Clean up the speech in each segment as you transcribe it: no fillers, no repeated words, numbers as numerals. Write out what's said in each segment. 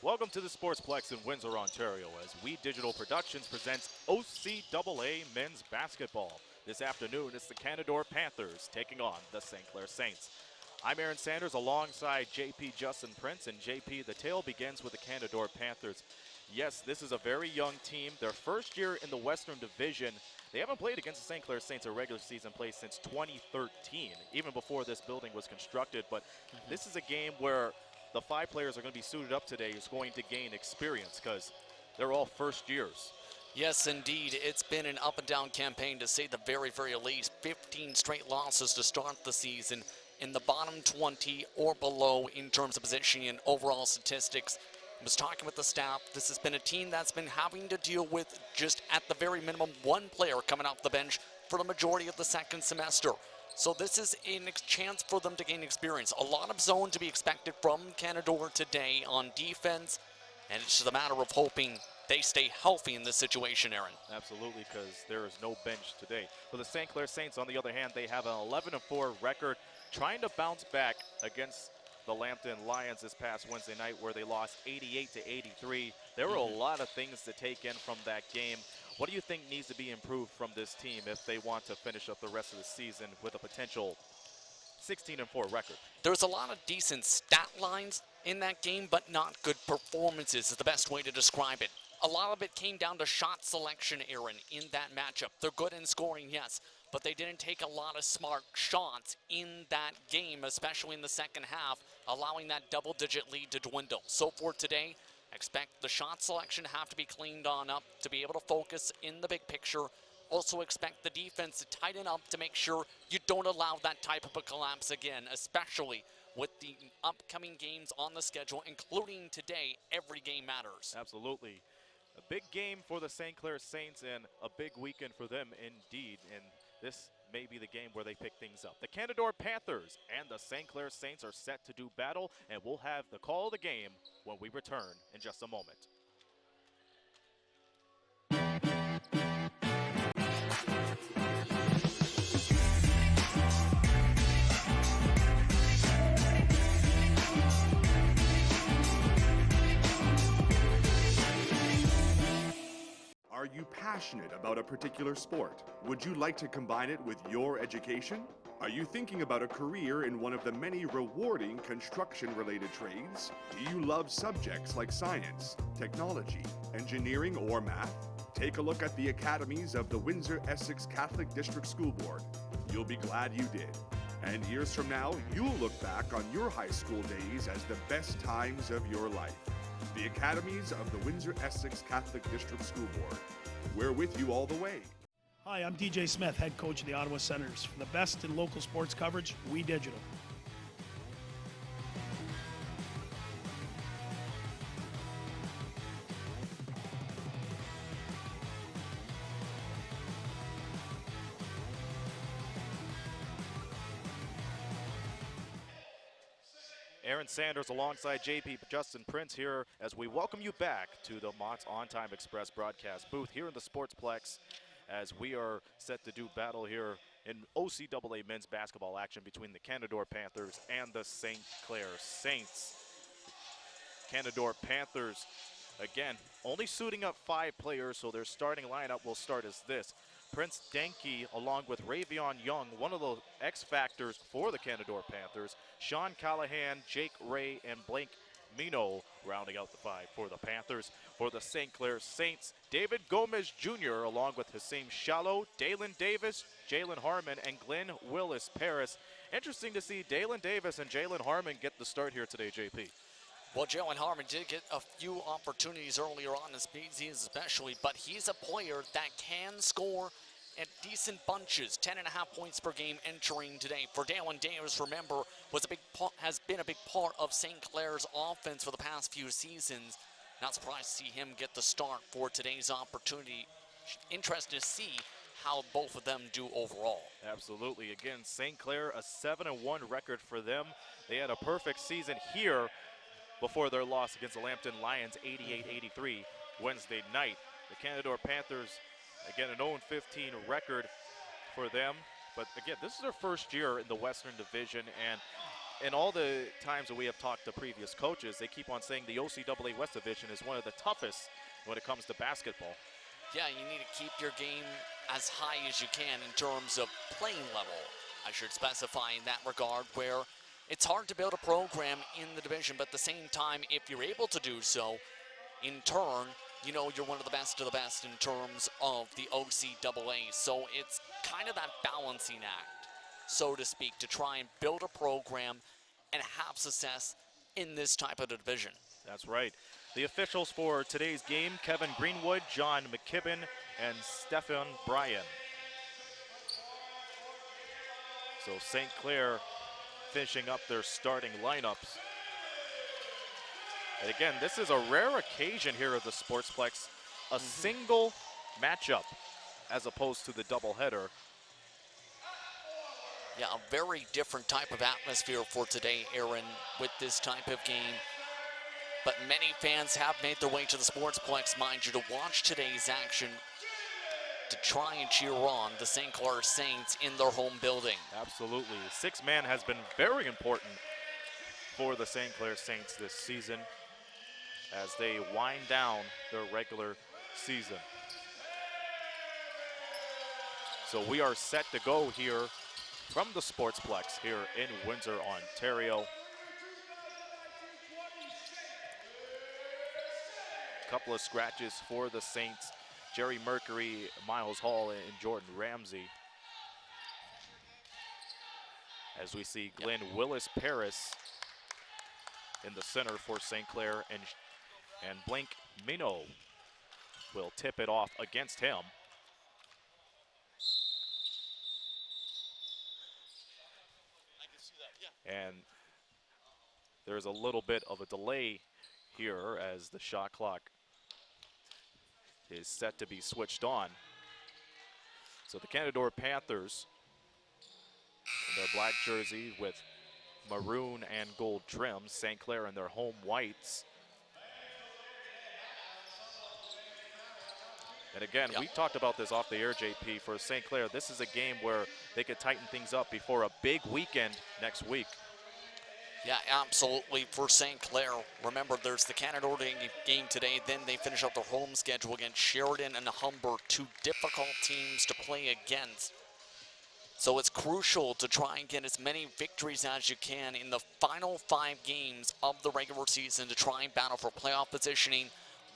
Welcome to the Sportsplex in Windsor, Ontario, as We Digital Productions presents OCAA men's basketball. This afternoon, it's the Canadore Panthers taking on the St. Clair Saints. I'm Aaron Sanders alongside JP Justin Prince, and JP, the tale begins with the Canadore Panthers. Yes, this is a very young team. Their first year in the Western Division. They haven't played against the St. Clair Saints a regular season play since 2013, even before this building was constructed. But this is a game where the 5 players are going to be suited up today is going to gain experience because they're all first years. Yes, indeed. It's been an up-and-down campaign, to say the very, very least. 15 straight losses to start the season, in the bottom 20 or below in terms of positioning and overall statistics. I was talking with the staff. This has been a team that's been having to deal with, just at the very minimum, one player coming off the bench for the majority of the second semester. So this is a chance for them to gain experience. A lot of zone to be expected from Canadore today on defense, and it's just a matter of hoping they stay healthy in this situation, Aaron. Absolutely, because there is no bench today. For the St. Clair Saints, on the other hand, they have an 11-4 record, trying to bounce back against the Lambton Lions this past Wednesday night, where they lost 88-83. There were a lot of things to take in from that game. What do you think needs to be improved from this team if they want to finish up the rest of the season with a potential 16-4 record? There's a lot of decent stat lines in that game, but not good performances is the best way to describe it. A lot of it came down to shot selection, Aaron, in that matchup. They're good in scoring, yes, but they didn't take a lot of smart shots in that game, especially in the second half, allowing that double-digit lead to dwindle. So for today, expect the shot selection to have to be cleaned on up to be able to focus in the big picture. Also expect the defense to tighten up to make sure you don't allow that type of a collapse again, especially with the upcoming games on the schedule, including today. Every game matters. Absolutely. A big game for the St. Clair Saints and a big weekend for them indeed. And this may be the game where they pick things up. The Canadore Panthers and the St. Clair Saints are set to do battle, and we'll have the call of the game when we return in just a moment. Are you passionate about a particular sport? Would you like to combine it with your education? Are you thinking about a career in one of the many rewarding construction-related trades? Do you love subjects like science, technology, engineering, or math? Take a look at the academies of the Windsor-Essex Catholic District School Board. You'll be glad you did. And years from now, you'll look back on your high school days as the best times of your life. The academies of the Windsor-Essex Catholic District School Board. We're with you all the way. Hi, I'm DJ Smith, head coach of the Ottawa Senators. For the best in local sports coverage, We Digital. Aaron Sanders alongside JP Justin Prince here as we welcome you back to the Mott's On Time Express broadcast booth here in the Sportsplex, as we are set to do battle here in OCAA men's basketball action between the Canadore Panthers and the St. Clair Saints. Canadore Panthers, again, only suiting up 5 players, so their starting lineup will start as this. Prince Denke, along with Ravion Young, one of the X factors for the Canadore Panthers. Sean Callahan, Jake Ray, and Blake Mino rounding out the 5 for the Panthers. For the St. Clair Saints, David Gomez Jr., along with Hassim Shallow, Dalen Davis, Jalen Harmon, and Glenn Willis Paris. Interesting to see Dalen Davis and Jalen Harmon get the start here today, JP. Well, Jalen Harmon did get a few opportunities earlier on in season especially, but he's a player that can score at decent bunches, 10.5 points per game entering today. For Dalen Davis, remember, has been a big part of St. Clair's offense for the past few seasons. Not surprised to see him get the start for today's opportunity. Interested to see how both of them do overall. Absolutely. Again, St. Clair, a 7-1 record for them. They had a perfect season here before their loss against the Lambton Lions, 88-83 Wednesday night. The Canadore Panthers, again, an 0-15 record for them. But again, this is their first year in the Western Division, and in all the times that we have talked to previous coaches, they keep on saying the OCAA West Division is one of the toughest when it comes to basketball. Yeah, you need to keep your game as high as you can in terms of playing level. I should specify in that regard, where it's hard to build a program in the division, but at the same time, if you're able to do so, in turn, you know you're one of the best in terms of the OCAA. So it's kind of that balancing act, so to speak, to try and build a program and have success in this type of division. That's right. The officials for today's game, Kevin Greenwood, John McKibben, and Stefan Bryan. So St. Clair finishing up their starting lineups. And again, this is a rare occasion here at the Sportsplex, a single matchup as opposed to the doubleheader. Yeah, a very different type of atmosphere for today, Aaron, with this type of game. But many fans have made their way to the Sportsplex, mind you, to watch today's action, to try and cheer on the St. Clair Saints in their home building. Absolutely. Six-man has been very important for the St. Clair Saints this season as they wind down their regular season. So we are set to go here from the Sportsplex here in Windsor, Ontario. Couple of scratches for the Saints. Jerry Mercury, Miles Hall, and Jordan Ramsey. As we see Glenn Willis Paris in the center for St. Clair, and Blink Mino will tip it off against him. And there's a little bit of a delay here as the shot clock is set to be switched on. So the Canadore Panthers in their black jersey with maroon and gold trims, St. Clair in their home whites. And again, we talked about this off the air, JP, for St. Clair. This is a game where they could tighten things up before a big weekend next week. Yeah, absolutely, for St. Clair. Remember, there's the Canadore game today. Then they finish up their home schedule against Sheridan and Humber, two difficult teams to play against. So it's crucial to try and get as many victories as you can in the final 5 games of the regular season to try and battle for playoff positioning,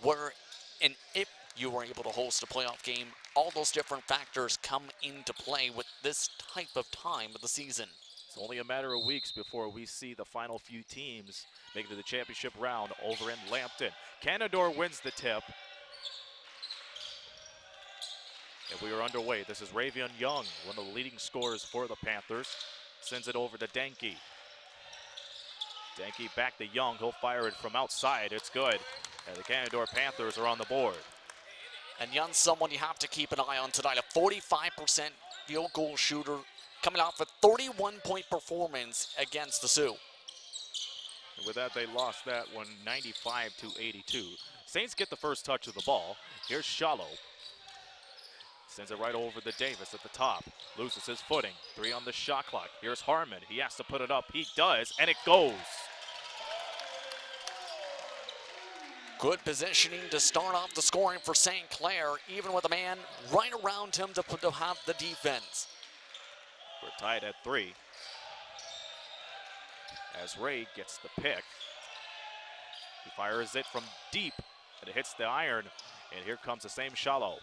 where and if you were able to host a playoff game, all those different factors come into play with this type of time of the season. It's only a matter of weeks before we see the final few teams make it to the championship round over in Lambton. Canadore wins the tip. And we are underway. This is Ravion Young, one of the leading scorers for the Panthers. Sends it over to Denke. Denke back to Young. He'll fire it from outside. It's good. And the Canadore Panthers are on the board. And Young's someone you have to keep an eye on tonight. A 45% field goal shooter, coming off a 31-point performance against the Sioux. And with that, they lost that one 95-82. Saints get the first touch of the ball. Here's Shallow. Sends it right over to Davis at the top. Loses his footing. 3 on the shot clock. Here's Harmon. He has to put it up. He does, and it goes. Good positioning to start off the scoring for St. Clair, even with a man right around him to have the defense. We're tied at 3. As Ray gets the pick. He fires it from deep, and it hits the iron. And here comes the same Shallow.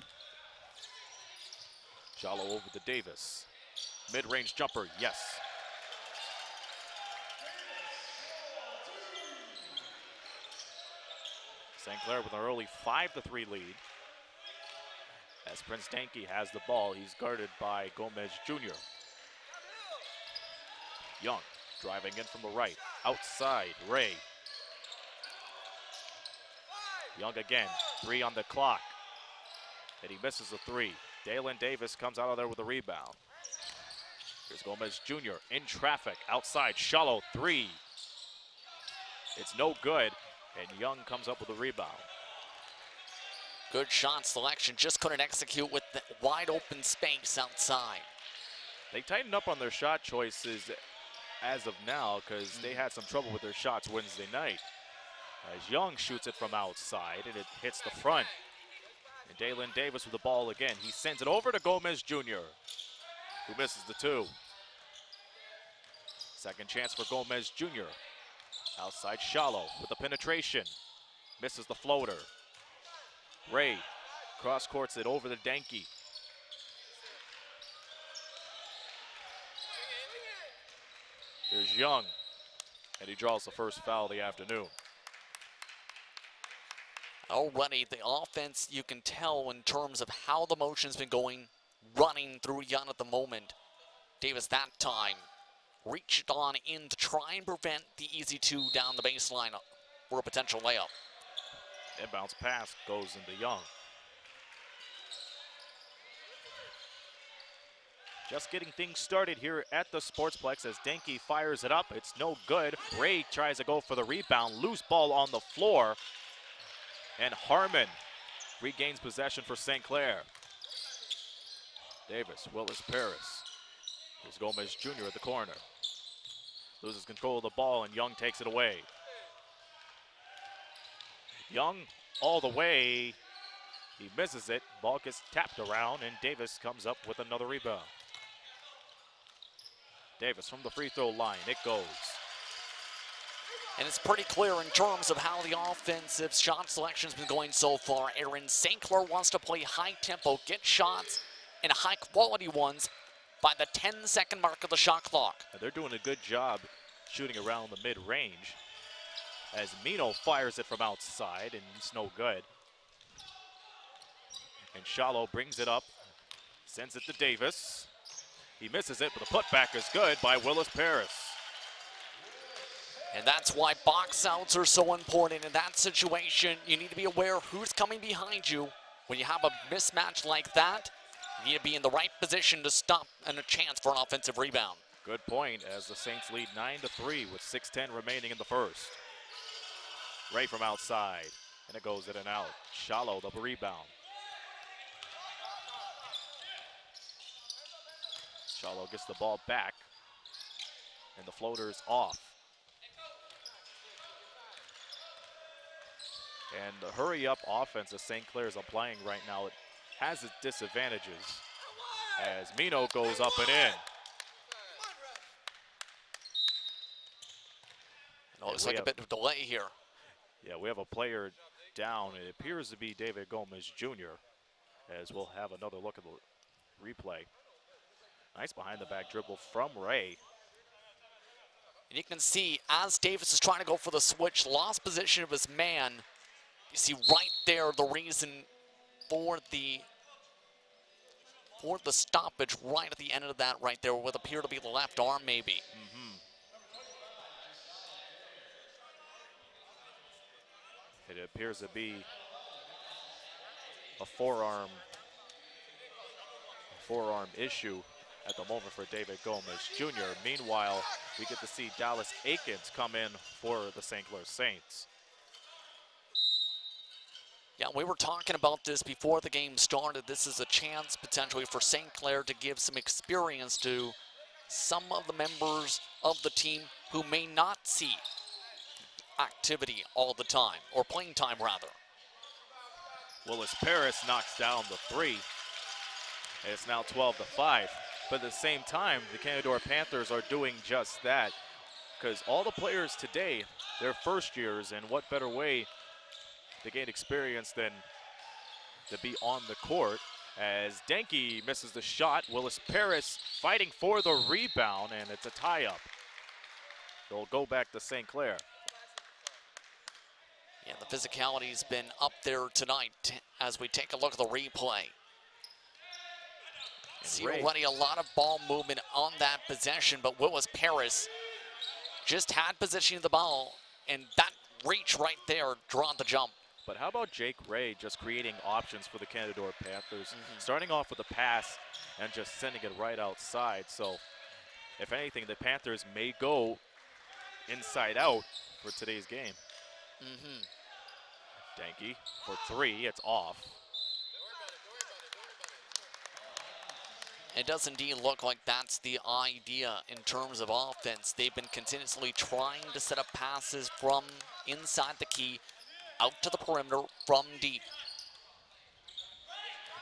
Shallow over to Davis. Mid-range jumper, yes. St. Clair with an early 5-3 lead. As Prince Denke has the ball, he's guarded by Gomez Jr. Young driving in from the right. Outside, Ray. Young again, 3 on the clock. And he misses the 3. Dalen Davis comes out of there with a rebound. Here's Gomez Jr. in traffic. Outside, Shallow, 3. It's no good, and Young comes up with a rebound. Good shot selection, just couldn't execute with the wide open space outside. They tightened up on their shot choices as of now because they had some trouble with their shots Wednesday night. As Young shoots it from outside, and it hits the front. And Dalen Davis with the ball again. He sends it over to Gomez Jr., who misses the two. Second chance for Gomez Jr. Outside Shallow with the penetration. Misses the floater. Ray cross-courts it over to Denke. Here's Young, and he draws the first foul of the afternoon. Already, the offense, you can tell in terms of how the motion's been going, running through Young at the moment. Davis that time reached on in to try and prevent the easy two down the baseline for a potential layup. Inbounds pass goes into Young. Just getting things started here at the Sportsplex as Denke fires it up. It's no good. Ray tries to go for the rebound. Loose ball on the floor. And Harmon regains possession for St. Clair. Davis, Willis Paris. Here's Gomez Jr. at the corner. Loses control of the ball, and Young takes it away. Young all the way. He misses it. Ball gets tapped around, and Davis comes up with another rebound. Davis from the free throw line. It goes. And it's pretty clear in terms of how the offensive shot selection's been going so far, Aaron. St. Clair wants to play high tempo, get shots, and high quality ones by the 10-second mark of the shot clock. They're doing a good job shooting around the mid-range as Mino fires it from outside, and it's no good. And Shallow brings it up, sends it to Davis. He misses it, but the putback is good by Willis Paris. And that's why box outs are so important. In that situation, you need to be aware who's coming behind you. When you have a mismatch like that, you need to be in the right position to stop and a chance for an offensive rebound. Good point as the Saints lead 9-3 with 6:10 remaining in the first. Ray from outside, and it goes in and out. Shallow, the rebound. Shallow gets the ball back, and the floater's off. And the hurry-up offense that St. Clair is applying right now, it has its disadvantages as Mino goes up and in. It looks like a bit of delay here. Yeah, we have a player down. It appears to be David Gomez Jr. as we'll have another look at the replay. Nice behind-the-back dribble from Ray. And you can see as Davis is trying to go for the switch, lost position of his man. You see right there the reason for the stoppage right at the end of that right there would appear to be the left arm maybe. It appears to be a forearm issue at the moment for David Gomez Jr. Meanwhile, we get to see Dallas Aikens come in for the St. Clair Saints. Yeah, we were talking about this before the game started. This is a chance potentially for St. Clair to give some experience to some of the members of the team who may not see activity all the time, or playing time rather. Willis Paris knocks down the three. And it's now 12-5. But at the same time, the Canadore Panthers are doing just that because all the players today, they're first years, and what better way to gain experience than to be on the court as Denke misses the shot. Willis Paris fighting for the rebound, and it's a tie-up. They'll go back to St. Clair. Yeah, the physicality's been up there tonight as we take a look at the replay. See already a lot of ball movement on that possession, but Willis Paris just had possession of the ball, and that reach right there drawing the jump. But how about Jake Ray just creating options for the Canadore Panthers, starting off with a pass and just sending it right outside. So if anything, the Panthers may go inside out for today's game. Denke for three, it's off. It does indeed look like that's the idea in terms of offense. They've been continuously trying to set up passes from inside the key, out to the perimeter from deep.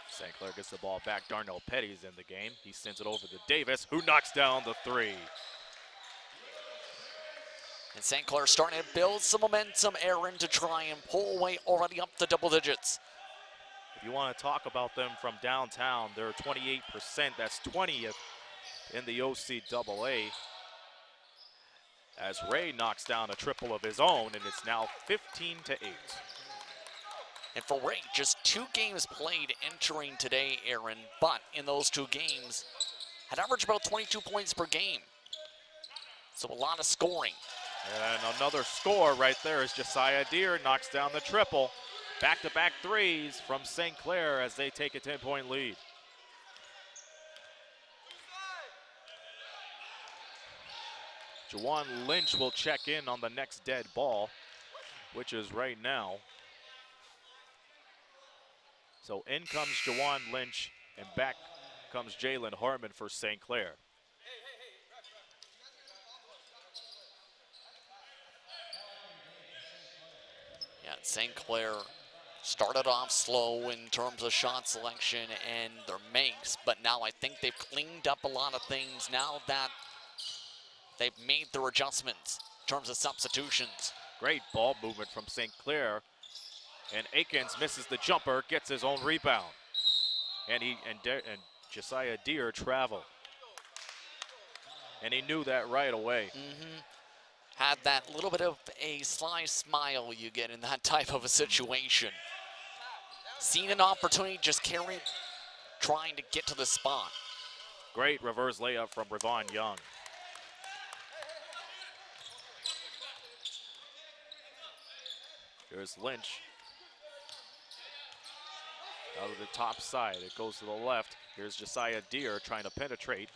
St. Clair gets the ball back. Darnell Petty's in the game. He sends it over to Davis, who knocks down the three. And St. Clair starting to build some momentum, Aaron, to try and pull away already up to double digits. If you want to talk about them from downtown, they're 28%. That's 20th in the OCAA. As Ray knocks down a triple of his own, and it's now 15-8. And for Ray, just 2 games played entering today, Aaron, but in those 2 games, had averaged about 22 points per game. So a lot of scoring. And another score right there as Josiah Deere knocks down the triple. Back-to-back threes from St. Clair as they take a 10-point lead. Jawan Lynch will check in on the next dead ball, which is right now. So in comes Jawan Lynch, and back comes Jalen Harmon for St. Clair. Yeah, St. Clair started off slow in terms of shot selection and their makes, but now I think they've cleaned up a lot of things now that they've made their adjustments in terms of substitutions. Great ball movement from St. Clair. And Akins misses the jumper, gets his own rebound. And Josiah Deere traveled. And he knew that right away. Had that little bit of a sly smile you get in that type of a situation. Seen an opportunity, just carried, trying to get to the spot. Great reverse layup from Ravon Young. Here's Lynch. Out of the top side, it goes to the left. Here's Josiah Deere trying to penetrate,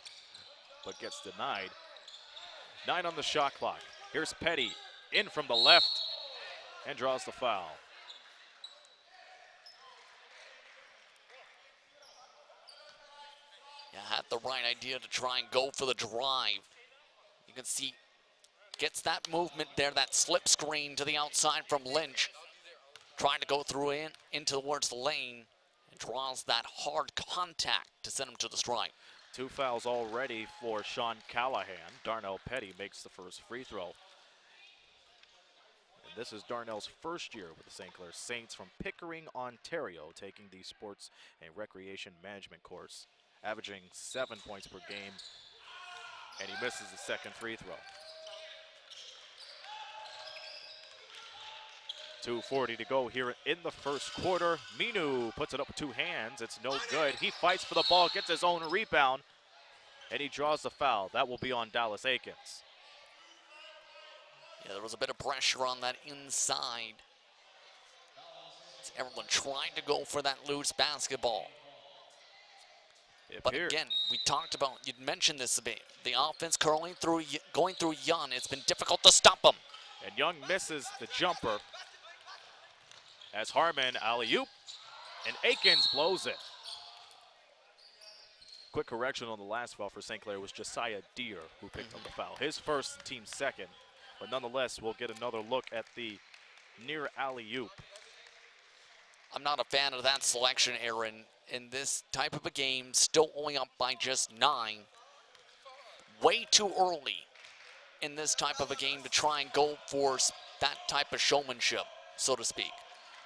but gets denied. 9 on the shot clock. Here's Petty in from the left and draws the foul. Yeah, had the right idea to try and go for the drive. You can see, gets that movement there, that slip screen to the outside from Lynch. Trying to go through in towards the lane and draws that hard contact to send him to the strike. 2 fouls already for Sean Callahan. Darnell Petty makes the first free throw. And this is Darnell's first year with the St. Clair Saints from Pickering, Ontario, taking the sports and recreation management course, averaging 7 points per game, and he misses the second free throw. 2:40 to go here in the first quarter. Minu puts it up with 2 hands. It's no good. He fights for the ball, gets his own rebound, and he draws the foul. That will be on Dallas Akins. Yeah, there was a bit of pressure on that inside. Everyone trying to go for that loose basketball. But again, we talked about, you'd mentioned this a bit, the offense going through Young. It's been difficult to stop them. And Young misses the jumper as Harmon alley-oop, and Akins blows it. Quick correction on the last foul for St. Clair was Josiah Deere who picked up the foul. His first, team second, but nonetheless, we'll get another look at the near alley-oop. I'm not a fan of that selection, Aaron. In this type of a game, still only up by just 9. Way too early in this type of a game to try and go for that type of showmanship, so to speak.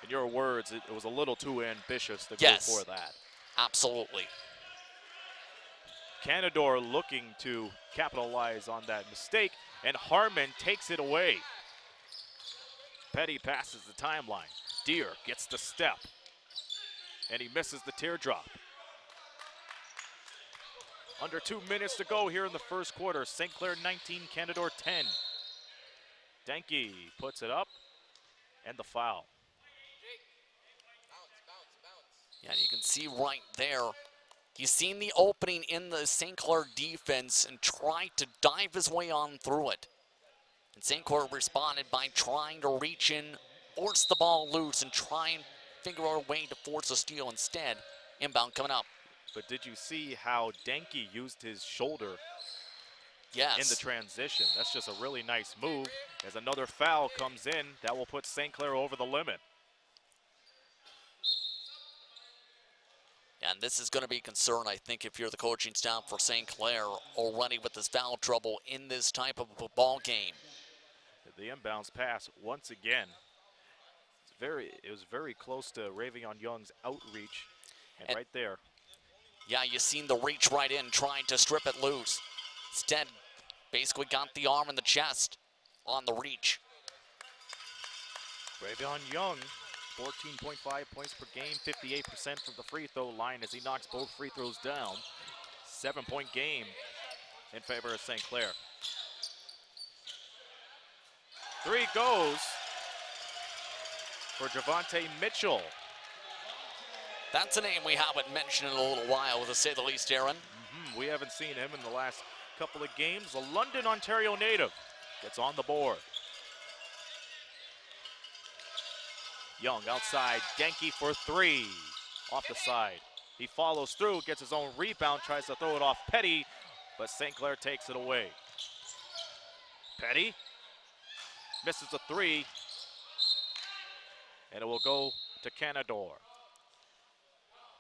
In your words, it was a little too ambitious to Yes, go for that. Absolutely. Canadore looking to capitalize on that mistake, and Harmon takes it away. Petty passes the timeline. Deere gets the step, and he misses the teardrop. Under 2 minutes to go here in the first quarter. St. Clair 19, Canadore 10. Denke puts it up, and the foul. Yeah, you can see right there, he's seen the opening in the St. Clair defense and tried to dive his way on through it. And St. Clair responded by trying to reach in, force the ball loose, and try and figure out a way to force a steal instead. Inbound coming up. But did you see how Denke used his shoulder Yes. in the transition? That's just a really nice move. As another foul comes in, that will put St. Clair over the limit. And this is going to be a concern, I think, if you're the coaching staff for St. Clair already with this foul trouble in this type of a ball game. The inbounds pass once again. It was very close to Ravion Young's outreach, and right there. Yeah, you seen the reach right in, trying to strip it loose. Instead, basically got the arm in the chest on the reach. Ravion Young, 14.5 points per game, 58% from the free throw line as he knocks both free throws down. 7-point game in favor of St. Clair. Three goes for Javante Mitchell. That's a name we haven't mentioned in a little while, to say the least, Aaron. We haven't seen him in the last couple of games. A London, Ontario native gets on the board. Young outside, Denke for three, off the side. He follows through, gets his own rebound, tries to throw it off Petty, but St. Clair takes it away. Petty misses the three, and it will go to Canadore.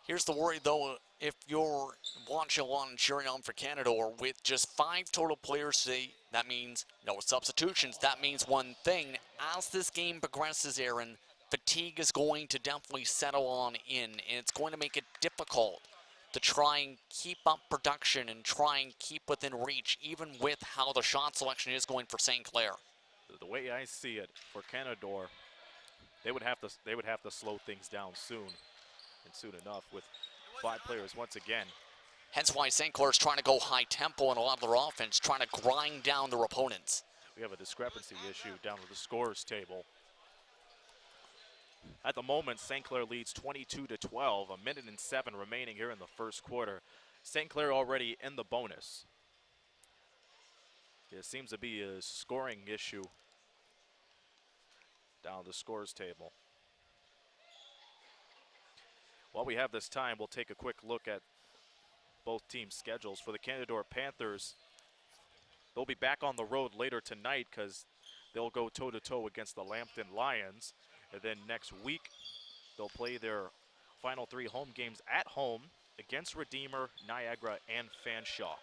Here's the worry, though, if you're watching along and cheering on for Canadore, with just 5 total players today, that means no substitutions. That means one thing. As this game progresses, Aaron, fatigue is going to definitely settle on in, and it's going to make it difficult to try and keep up production and try and keep within reach, even with how the shot selection is going for St. Clair. The way I see it, for Canadore, they would have to slow things down soon, and soon enough, with 5 players once again. Hence why St. Clair is trying to go high tempo in a lot of their offense, trying to grind down their opponents. We have a discrepancy issue down to the scorers table. At the moment, St. Clair leads 22-12, a minute and 7 remaining here in the first quarter. St. Clair already in the bonus. It seems to be a scoring issue down the scores table. While we have this time, we'll take a quick look at both teams' schedules. For the Canadore Panthers, they'll be back on the road later tonight because they'll go toe-to-toe against the Lambton Lions. And then next week, they'll play their final 3 home games at home against Redeemer, Niagara, and Fanshawe.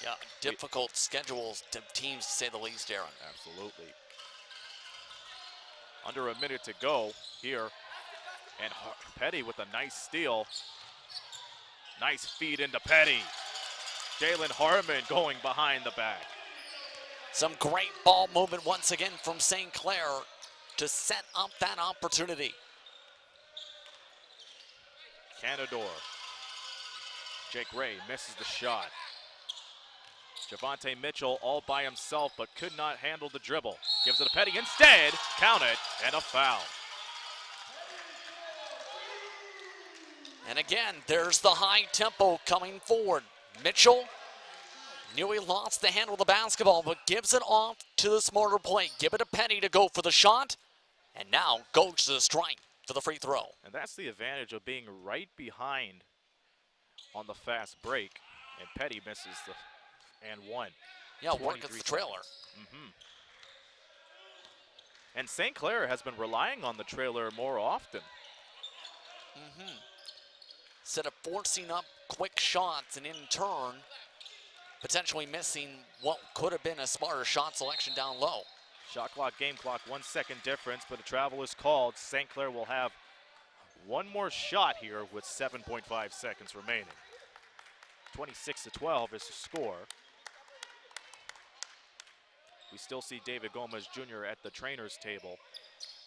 Yeah, difficult schedules to teams, to say the least, Aaron. Absolutely. Under a minute to go here. And Petty with a nice steal. Nice feed into Petty. Jalen Harmon going behind the back. Some great ball movement once again from St. Clair to set up that opportunity. Canadore. Jake Ray misses the shot. Javante Mitchell all by himself, but could not handle the dribble. Gives it to Petty instead. Count it, and a foul. And again, there's the high tempo coming forward. Mitchell knew he lost the handle of the basketball, but gives it off to the smarter play. Give it to Petty to go for the shot, and now goes to the strike for the free throw. And that's the advantage of being right behind on the fast break. And Petty misses the and one. Yeah, work against the trailer. And St. Clair has been relying on the trailer more often. Instead of forcing up quick shots and in turn, potentially missing what could have been a smarter shot selection down low. Shot clock, game clock, 1 second difference, but a travel is called. St. Clair will have one more shot here with 7.5 seconds remaining. 26-12 is the score. We still see David Gomez Jr. at the trainer's table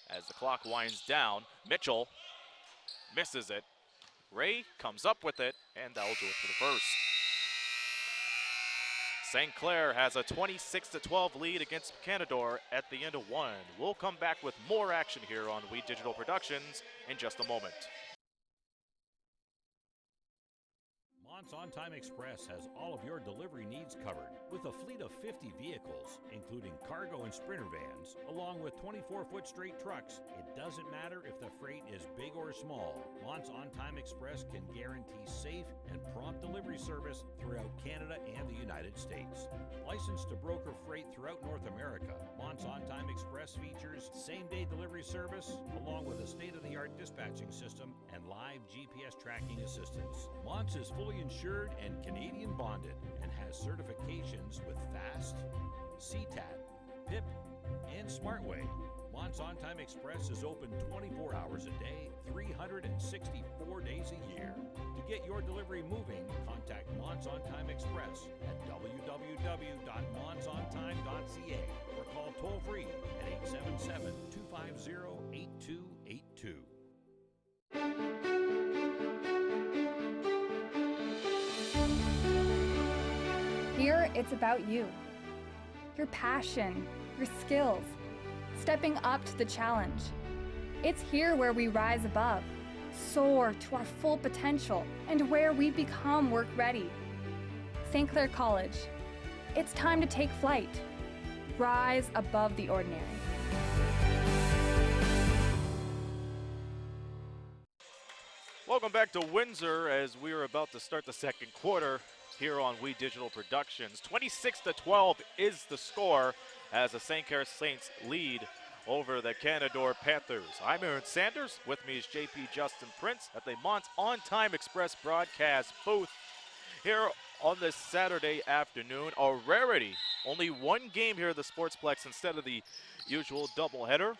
as the clock winds down. Mitchell misses it. Ray comes up with it, and that'll do it for the first. St. Clair has a 26-12 lead against Canadore at the end of one. We'll come back with more action here on We Digital Productions in just a moment. Mott's On Time Express has all of your delivery needs covered with a fleet of 50 vehicles, including cargo and sprinter vans, along with 24-foot straight trucks. It doesn't matter if the freight is big or small. Mott's On Time Express can guarantee safe and prompt delivery service throughout Canada and the United States. Licensed to broker freight throughout North America, Mott's On Time Express features same-day delivery service, along with a state-of-the-art dispatching system and live GPS tracking assistance. Mott's is fully insured and Canadian bonded and has certifications with FAST, CTAT, PIP, and SmartWay. Mott's On Time Express is open 24 hours a day, 364 days a year. To get your delivery moving, contact Mott's On Time Express at www.mottsontime.ca or call toll-free at 877-250-8282. Here, it's about you, your passion, your skills, stepping up to the challenge. It's here where we rise above, soar to our full potential, and where we become work ready. St. Clair College, it's time to take flight. Rise above the ordinary. Welcome back to Windsor as we are about to start the second quarter here on We Digital Productions. 26-12 is the score as the St. Clair Saints lead over the Canadore Panthers. I'm Aaron Sanders. With me is JP Justin Prince at the Mott's On Time Express broadcast booth here on this Saturday afternoon. A rarity. Only one game here at the Sportsplex instead of the usual doubleheader.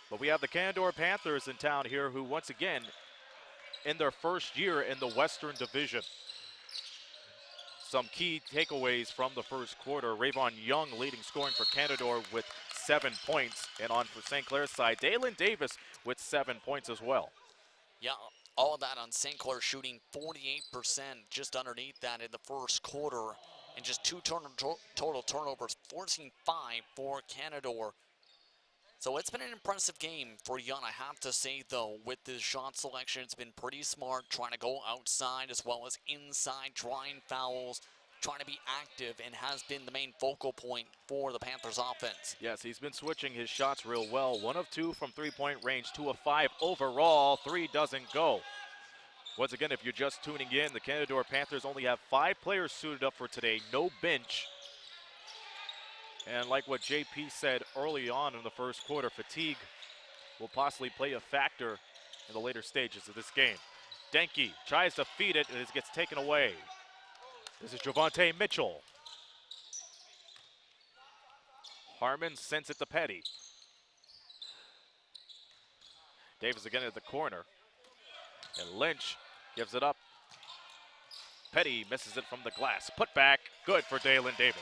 But we have the Canadore Panthers in town here who once again in their first year in the Western Division. Some key takeaways from the first quarter. Rayvon Young leading scoring for Canadore with 7 points. And on for St. Clair's side, Dalen Davis with 7 points as well. Yeah, all of that on St. Clair shooting 48%, just underneath that in the first quarter. And just two total turnovers, 14-5 for Canadore. So it's been an impressive game for Young, I have to say, though. With his shot selection, it's been pretty smart, trying to go outside as well as inside, drawing fouls, trying to be active, and has been the main focal point for the Panthers offense. Yes, he's been switching his shots real well. 1 of 2 from three-point range, 2 of 5 overall. 3 doesn't go. Once again, if you're just tuning in, the Canadore Panthers only have 5 players suited up for today, no bench. And like what JP said early on in the first quarter, fatigue will possibly play a factor in the later stages of this game. Denke tries to feed it and it gets taken away. This is Javonte Mitchell. Harmon sends it to Petty. Davis again at the corner. And Lynch gives it up. Petty misses it from the glass. Put back, good for Dalen Davis.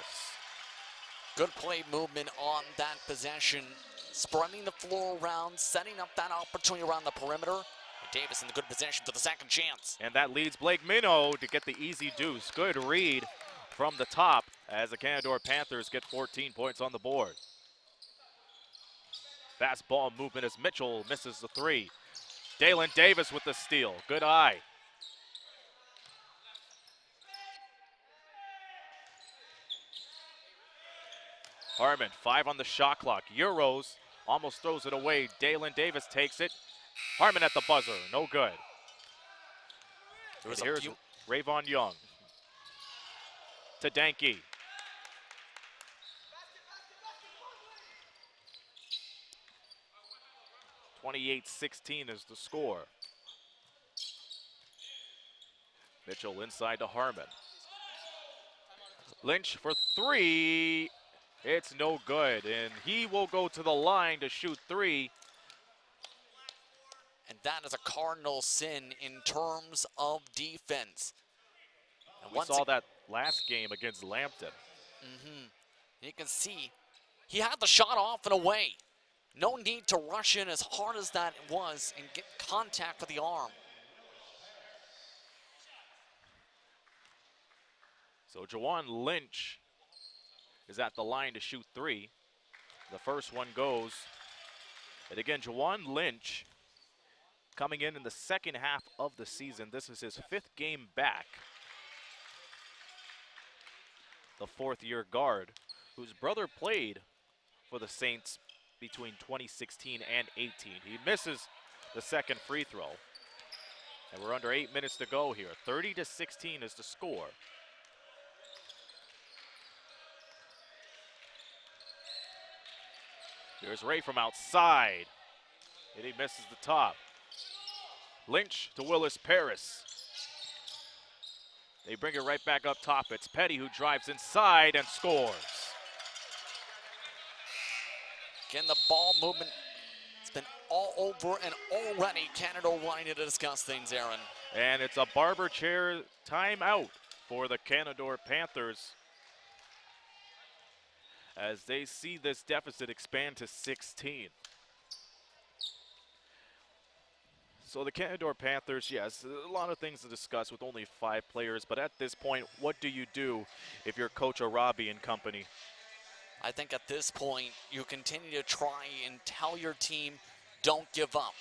Good play movement on that possession, spreading the floor around, setting up that opportunity around the perimeter. And Davis in the good position for the second chance. And that leads Blake Minnow to get the easy deuce. Good read from the top as the Canadore Panthers get 14 points on the board. Fast ball movement as Mitchell misses the 3. Dalen Davis with the steal. Good eye. Harmon, 5 on the shot clock. Euros almost throws it away. Dalen Davis takes it. Harmon at the buzzer, no good. Here's Rayvon Young to Denke. (28-16) is the score. Mitchell inside to Harmon. Lynch for 3. It's no good, and he will go to the line to shoot 3. And that is a cardinal sin in terms of defense. And we saw that last game against Lambton. You can see he had the shot off and away. No need to rush in as hard as that was and get contact with the arm. So Jawan Lynch is at the line to shoot 3. The first one goes. And again, Jawan Lynch coming in the second half of the season. This is his 5th game back the fourth-year guard, whose brother played for the Saints between 2016 and 18. He misses the second free throw. And we're under 8 minutes to go here. 30-16 is the score. Here's Ray from outside, and he misses the top. Lynch to Willis Paris. They bring it right back up top. It's Petty who drives inside and scores. Again, the ball movement has been all over, and already Canadore wanting to discuss things, Aaron. And it's a barber chair timeout for the Canadore Panthers as they see this deficit expand to 16. So the Canadore Panthers, yes, a lot of things to discuss with only 5 players, but at this point, what do you do if you're Coach Arabi and company? I think at this point, you continue to try and tell your team, don't give up.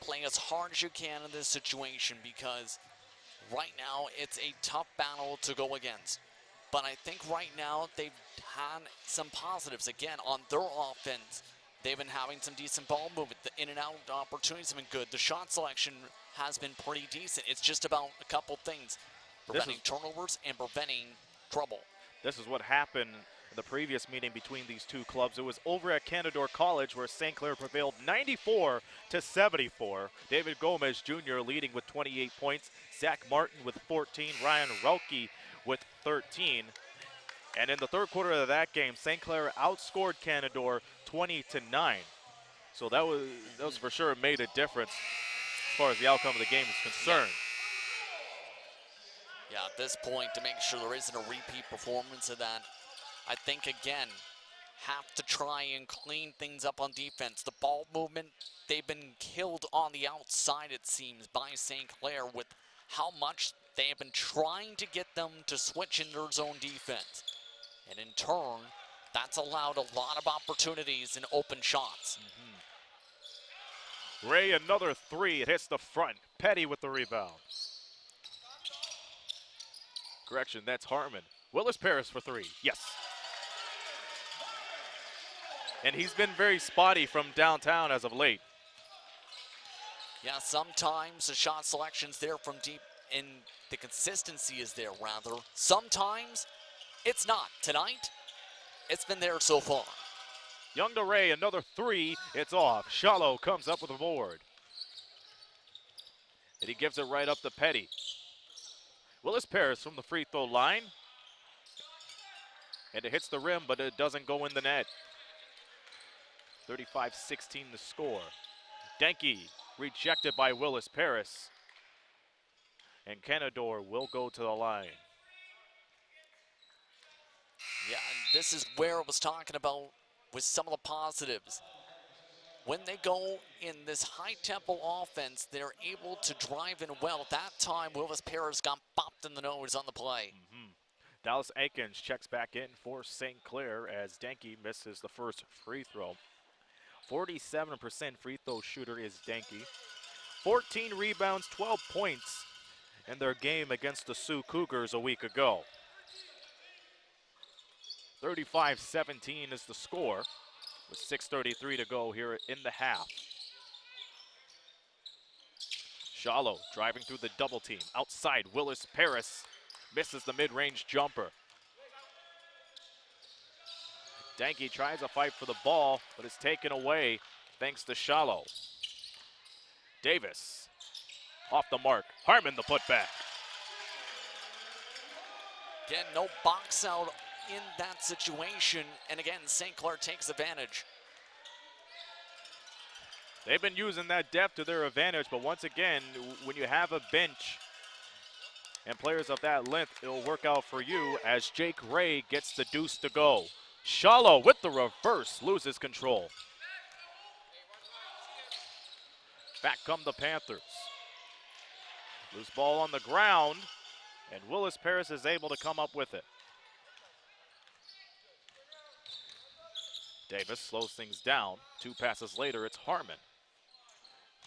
Play as hard as you can in this situation, because right now it's a tough battle to go against. But I think right now they've had some positives. Again, on their offense, they've been having some decent ball movement. The in and out opportunities have been good. The shot selection has been pretty decent. It's just about a couple things, preventing turnovers and preventing trouble. This is what happened in the previous meeting between these two clubs. It was over at Canadore College where St. Clair prevailed 94-74. David Gomez Jr. leading with 28 points. Zach Martin with 14. Ryan Rauke with 13. And in the third quarter of that game, St. Clair outscored Canadore 20-9. So that was for sure made a difference as far as the outcome of the game is concerned. Yeah, at this point, to make sure there isn't a repeat performance of that, I think, again, have to try and clean things up on defense. The ball movement, they've been killed on the outside, it seems, by St. Clair with how much they have been trying to get them to switch in their zone defense. And in turn, that's allowed a lot of opportunities in open shots. Ray, another three. It hits the front. Petty with the rebound. Correction, that's Harmon. Willis Paris for three. Yes. And he's been very spotty from downtown as of late. Yeah, sometimes the shot selection's there from deep, and the consistency is there, rather. Sometimes it's not. Tonight, it's been there so far. Young to Ray, another three. It's off. Shallow comes up with a board. And he gives it right up to Petty. Willis Paris from the free throw line. And it hits the rim, but it doesn't go in the net. 35-16 the score. Denke rejected by Willis Paris. And Canadore will go to the line. Yeah, and this is where I was talking about with some of the positives. When they go in this high-tempo offense, they're able to drive in well. That time, Willis Paris got bopped in the nose on the play. Dallas Aikens checks back in for St. Clair as Denke misses the first free throw. 47% free throw shooter is Denke. 14 rebounds, 12 points in their game against the Sioux Cougars a week ago. 35-17 is the score with 6:33 to go here in the half. Shallow driving through the double team. Outside, Willis Paris misses the mid-range jumper. Denke tries to fight for the ball, but it's taken away thanks to Shallow. Davis off the mark. Harmon the putback. Again, no box out in that situation, and again, St. Clair takes advantage. They've been using that depth to their advantage, but once again, when you have a bench and players of that length, it'll work out for you as Jake Ray gets the deuce to go. Shallow with the reverse, loses control. Back come the Panthers. Loose ball on the ground, and Willis Paris is able to come up with it. Davis slows things down. 2 passes later, it's Harmon.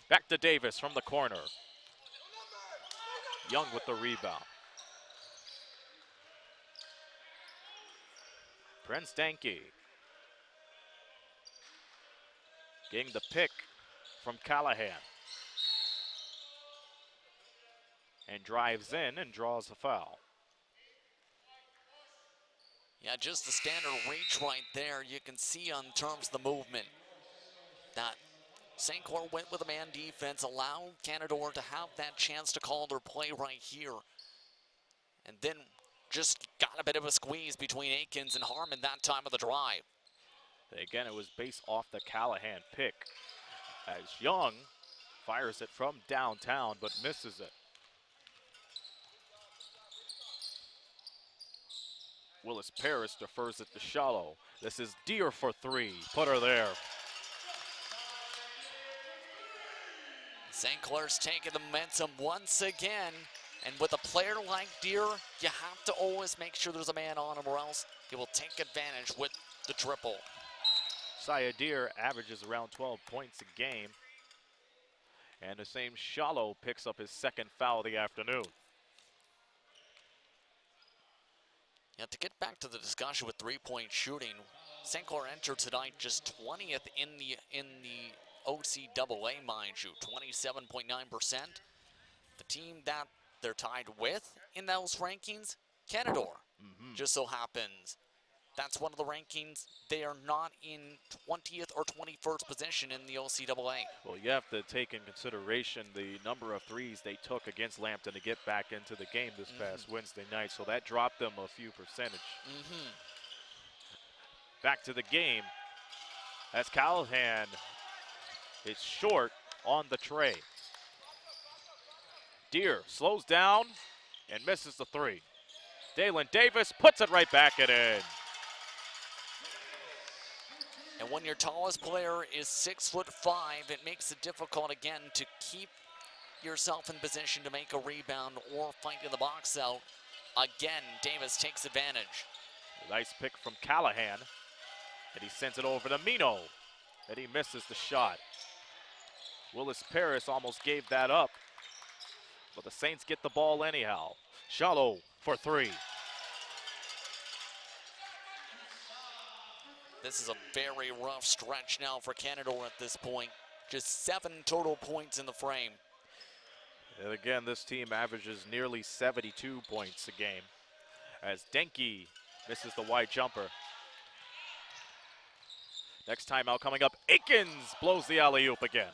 Back to Davis from the corner. Young with the rebound. Prince Denke getting the pick from Callahan. And drives in and draws a foul. Yeah, just the standard reach right there. You can see on terms of the movement that St. Clair went with a man defense, allowed Canadore to have that chance to call their play right here. And then just got a bit of a squeeze between Aikens and Harmon that time of the drive. Again, it was based off the Callahan pick, as Young fires it from downtown but misses it. Willis Paris defers it to Shallow. This is Deer for three. Put her there. St. Clair's taking the momentum once again. And with a player like Deer, you have to always make sure there's a man on him, or else he will take advantage with the triple. Saya Deer averages around 12 points a game. And the same Shallow picks up his second foul of the afternoon. Yeah, to get back to the discussion with three-point shooting, St. Clair entered tonight just 20th in the OCAA, mind you, 27.9%. The team that they're tied with in those rankings, Canadore. Just so happens that's one of the rankings. They are not in 20th or 21st position in the OCAA. Well, you have to take in consideration the number of threes they took against Lambton to get back into the game this past Wednesday night, so that dropped them a few percentage. Back to the game as Callahan is short on the tray. Deer slows down and misses the three. Dalen Davis puts it right back in. And when your tallest player is 6'5", it makes it difficult again to keep yourself in position to make a rebound or fight in the box out. Again, Davis takes advantage. Nice pick from Callahan. And he sends it over to Mino. And he misses the shot. Willis Paris almost gave that up. But the Saints get the ball anyhow. Shallow for three. This is a very rough stretch now for Canadore at this point. Just 7 total points in the frame. And again, this team averages nearly 72 points a game as Denke misses the wide jumper. Next timeout coming up, Aikens blows the alley-oop again.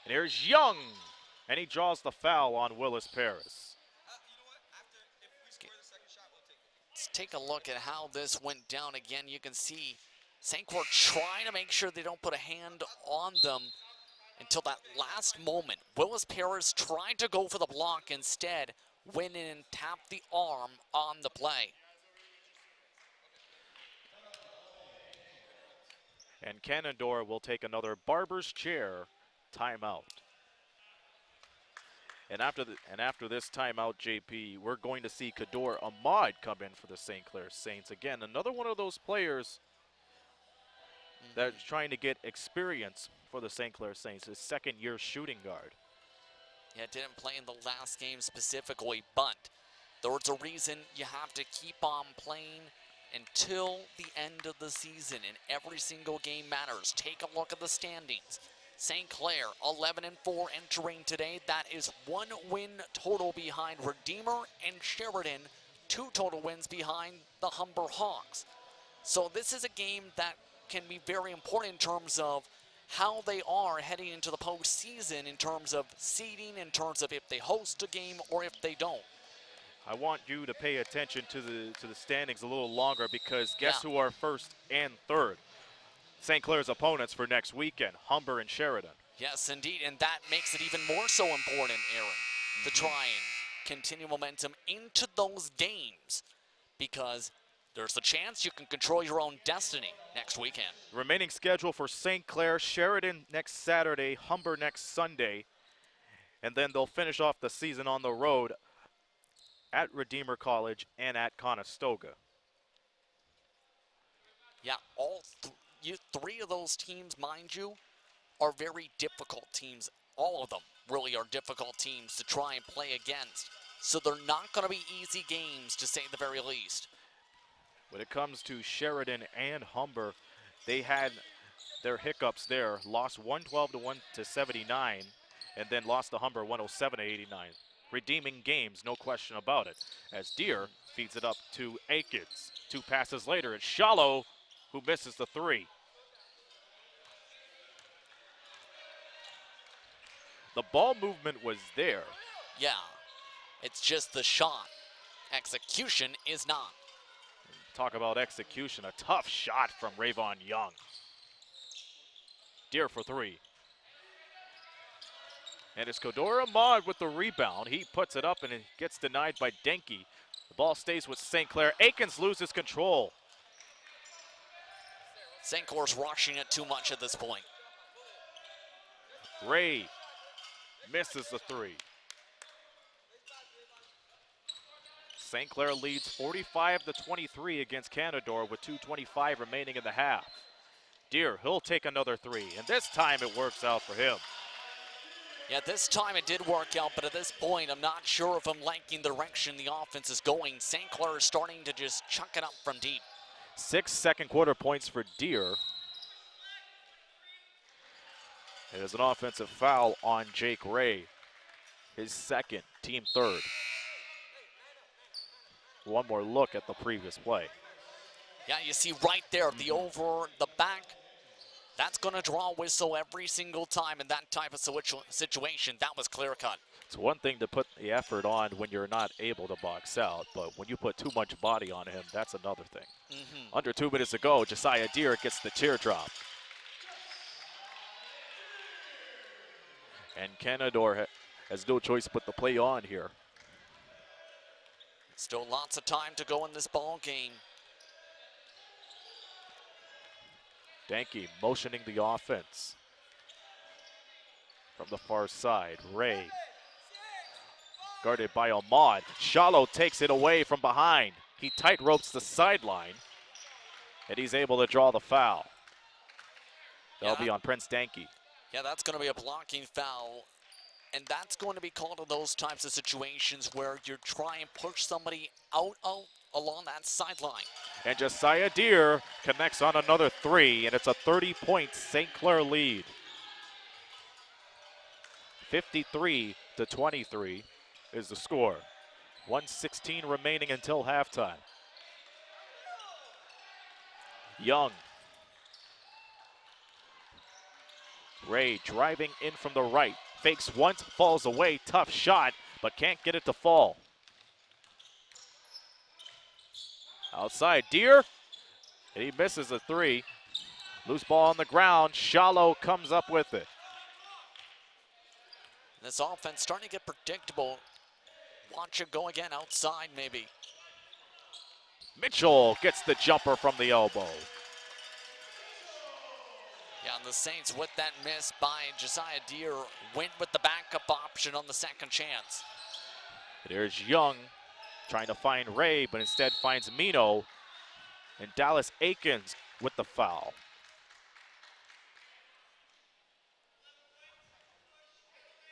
And here's Young, and he draws the foul on Willis Paris. Let's take a look at how this went down again. You can see St. Clair trying to make sure they don't put a hand on them until that last moment. Willis Paris tried to go for the block, instead went in and tapped the arm on the play. And Canadore will take another barber's chair timeout. And after this timeout, JP, we're going to see Kador Ahmad come in for the St. Clair Saints. Again, another one of those players that's trying to get experience for the St. Clair Saints, his second-year shooting guard. Yeah, didn't play in the last game specifically, but there's a reason you have to keep on playing until the end of the season, and every single game matters. Take a look at the standings. St. Clair 11-4 entering today. That is 1 win total behind Redeemer and Sheridan, 2 total wins behind the Humber Hawks. So this is a game that can be very important in terms of how they are heading into the postseason, in terms of seeding, in terms of if they host a game or if they don't. I want you to pay attention to the standings a little longer, because guess who are first and third? St. Clair's opponents for next weekend, Humber and Sheridan. Yes, indeed, and that makes it even more so important, Aaron, to try and continue momentum into those games, because there's a chance you can control your own destiny next weekend. Remaining schedule for St. Clair: Sheridan next Saturday, Humber next Sunday, and then they'll finish off the season on the road at Redeemer College and at Conestoga. Yeah, three of those teams, mind you, are very difficult teams. All of them really are difficult teams to try and play against. So they're not going to be easy games, to say the very least. When it comes to Sheridan and Humber, they had their hiccups there. Lost 112 to 79, and then lost to Humber 107 to 89. Redeeming games, no question about it. As Deer feeds it up to Aikens. 2 passes later, it's Shallow who misses the 3. The ball movement was there. Yeah, it's just the shot. Execution is not. Talk about execution, a tough shot from Rayvon Young. Deer for 3. And it's Canadore Ahmad with the rebound. He puts it up and it gets denied by Denke. The ball stays with St. Clair. Aikens loses control. St. Clair's rushing it too much at this point. Ray misses the 3. St. Clair leads 45 to 23 against Canadore with 2:25 remaining in the half. Deer, he'll take another 3, and this time it works out for him. Yeah, this time it did work out, but at this point, I'm not sure if I'm liking the direction the offense is going. St. Clair is starting to just chuck it up from deep. 6 second quarter points for Deer. It is an offensive foul on Jake Ray. His second, team third. One more look at the previous play. Yeah, you see right there, the over the back. That's going to draw a whistle every single time in that type of situation. That was clear cut. It's one thing to put the effort on when you're not able to box out, but when you put too much body on him, that's another thing. Under 2 minutes to go, Josiah Deer gets the teardrop. And Canadore has no choice but to play on here. Still lots of time to go in this ball game. Denke motioning the offense. From the far side, Ray. Guarded by Ahmad. Shallow takes it away from behind. He tight ropes the sideline. And he's able to draw the foul. That'll be on Prince Denke. Yeah, that's going to be a blocking foul. And that's going to be called in those types of situations where you're trying to push somebody out along that sideline. And Josiah Deer connects on another 3, and it's a 30-point St. Clair lead. 53 to 23 is the score. 1:16 remaining until halftime. Young. Ray driving in from the right. Fakes once, falls away. Tough shot, but can't get it to fall. Outside, Deer. And he misses a 3. Loose ball on the ground. Shallow comes up with it. This offense starting to get predictable. Watch it go again outside, maybe. Mitchell gets the jumper from the elbow. Yeah, and the Saints, with that miss by Josiah Deer, went with the backup option on the second chance. There's Young trying to find Ray, but instead finds Mino. And Dallas Aikens with the foul.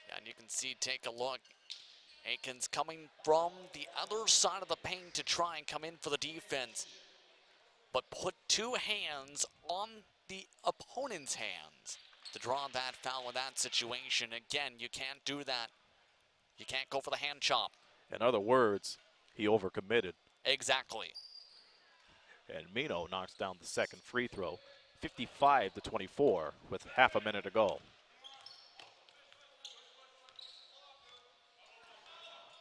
Yeah, and you can see, take a look. Aikens coming from the other side of the paint to try and come in for the defense, but put 2 hands on the opponent's hands to draw that foul in that situation. Again, you can't do that. You can't go for the hand chop. In other words, he overcommitted. Exactly. And Mino knocks down the second free throw, 55 to 24 with half a minute to go.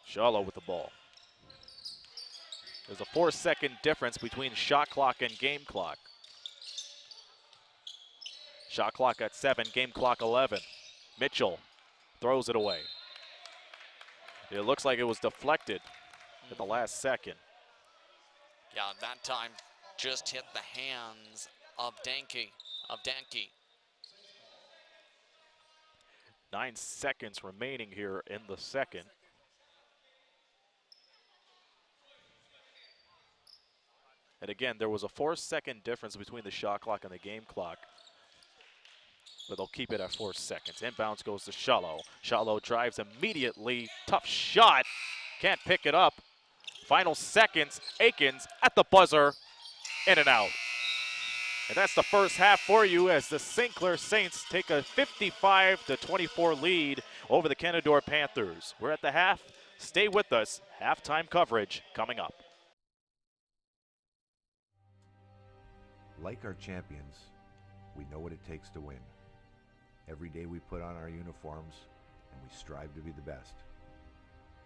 Shallow with the ball. There's a 4-second difference between shot clock and game clock. Shot clock at 7, game clock 11. Mitchell throws it away. It looks like it was deflected at the last second. Yeah, that time just hit the hands of Denke. 9 seconds remaining here in the second. And again, there was a 4-second difference between the shot clock and the game clock. But they'll keep it at 4 seconds. Inbounds goes to Shallow. Shallow drives immediately. Tough shot. can't pick it up. Final seconds, Aikens at the buzzer, in and out. And that's the first half for you as the St. Clair Saints take a 55-24 lead over the Canadore Panthers. We're at the half. Stay with us. Halftime coverage coming up. Like our champions, we know what it takes to win. Every day we put on our uniforms and we strive to be the best.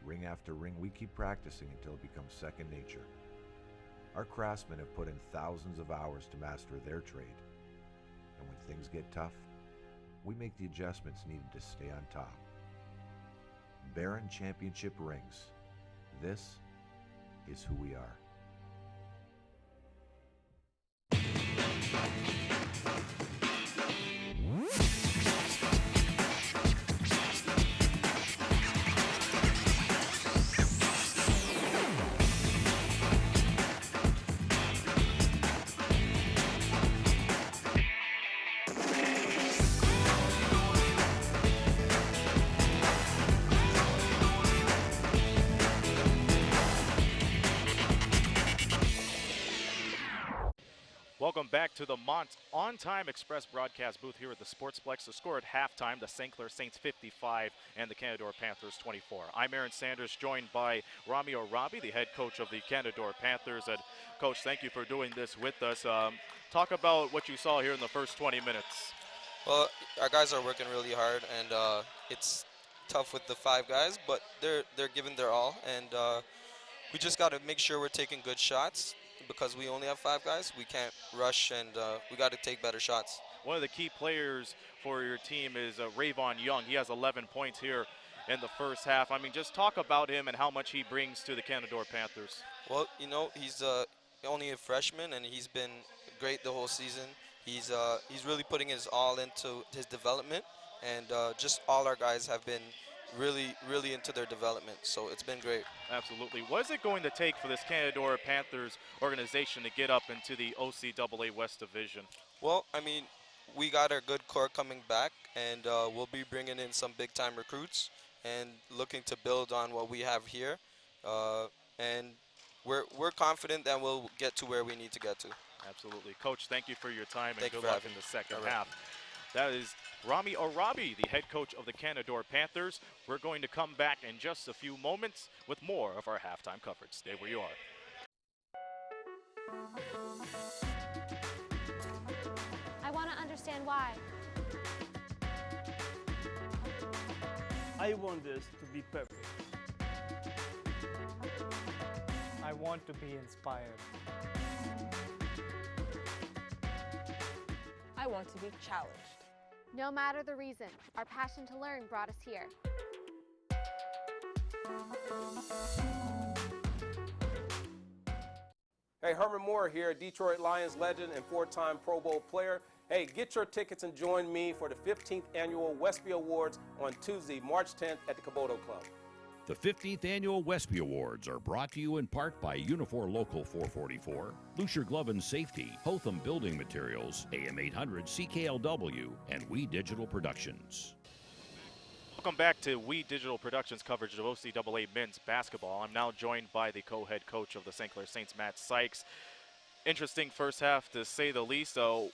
Ring after ring, we keep practicing until it becomes second nature. Our craftsmen have put in thousands of hours to master their trade. And when things get tough, we make the adjustments needed to stay on top. Baron Championship rings. This is who we are. Welcome back to the Mont On-Time Express broadcast booth here at the Sportsplex. The score at halftime, the St. Clair Saints 55 and the Canadore Panthers 24. I'm Aaron Sanders, joined by Rami Orabi, the head coach of the Canadore Panthers. And Coach, thank you for doing this with us. Talk about what you saw here in the first 20 minutes. Well, our guys are working really hard, and it's tough with the 5 guys, but they're giving their all, and we just got to make sure we're taking good shots. Because we only have 5 guys, we can't rush, and we got to take better shots. One of the key players for your team is Rayvon Young. He has 11 points here in the first half. I mean, just talk about him and how much he brings to the Canadore Panthers. Well, you know, he's only a freshman, and he's been great the whole season. He's really putting his all into his development, and just all our guys have been really into their development, so it's been great. Absolutely. What is it going to take for this Canadore Panthers organization to get up into the OCAA West Division? Well, I mean, we got our good core coming back, and we'll be bringing in some big-time recruits and looking to build on what we have here, and we're confident that we'll get to where we need to get to. Absolutely. Coach, thank you for your time, and Thank you good for luck having in me. the second All right. half. That is Rami Orabi, the head coach of the Canadore Panthers. We're going to come back in just a few moments with more of our halftime coverage. Stay where you are. I want to understand why. I want this to be perfect. I want to be inspired. I want to be challenged. No matter the reason, our passion to learn brought us here. Hey, Herman Moore here, Detroit Lions legend and 4-time Pro Bowl player. Hey, get your tickets and join me for the 15th Annual Westby Awards on Tuesday, March 10th at the Caboto Club. The 15th Annual Westby Awards are brought to you in part by Unifor Local 444, Lucier Glove and Safety, Hotham Building Materials, AM 800 CKLW, and We Digital Productions. Welcome back to We Digital Productions coverage of OCAA men's basketball. I'm now joined by the co-head coach of the St. Clair Saints, Matt Sykes. Interesting first half, to say the least. So,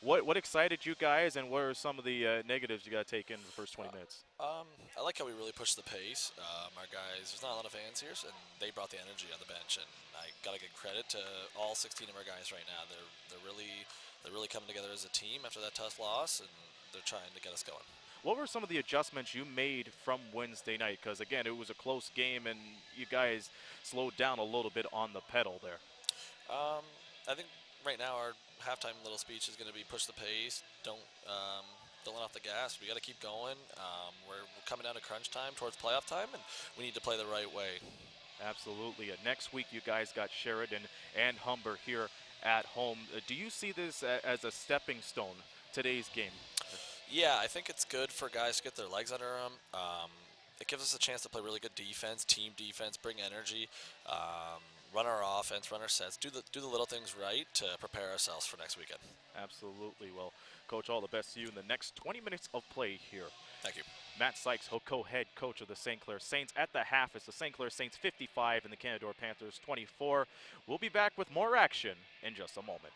what excited you guys, and what are some of the negatives you got to take in the first 20 minutes? I like how we really pushed the pace. Our guys, there's not a lot of fans here, and they brought the energy on the bench. And I gotta give credit to all 16 of our guys right now. They're really coming together as a team after that tough loss, and they're trying to get us going. What were some of the adjustments you made from Wednesday night? Because again, it was a close game, and you guys slowed down a little bit on the pedal there. I think right now our halftime little speech is going to be push the pace. Don't let off the gas. We got to keep going. We're coming down to crunch time towards playoff time, and we need to play the right way. Absolutely. Next week, you guys got Sheridan and Humber here at home. Do you see this as a stepping stone, today's game? Yeah, I think it's good for guys to get their legs under them. It gives us a chance to play really good defense, team defense, bring energy. run our offense, run our sets, do the little things right to prepare ourselves for next weekend. Absolutely. Well, Coach, all the best to you in the next 20 minutes of play here. Thank you. Matt Sykes, co-head coach of the St. Clair Saints. At the half, it's the St. Clair Saints 55 and the Canadore Panthers 24. We'll be back with more action in just a moment.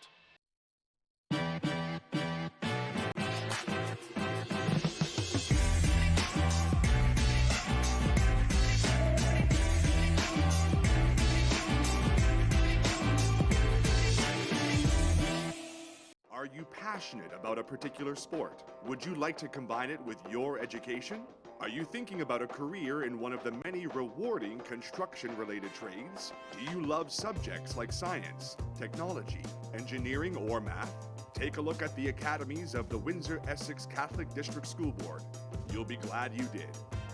Are you passionate about a particular sport? Would you like to combine it with your education? Are you thinking about a career in one of the many rewarding construction-related trades? Do you love subjects like science, technology, engineering, or math? Take a look at the academies of the Windsor-Essex Catholic District School Board. You'll be glad you did.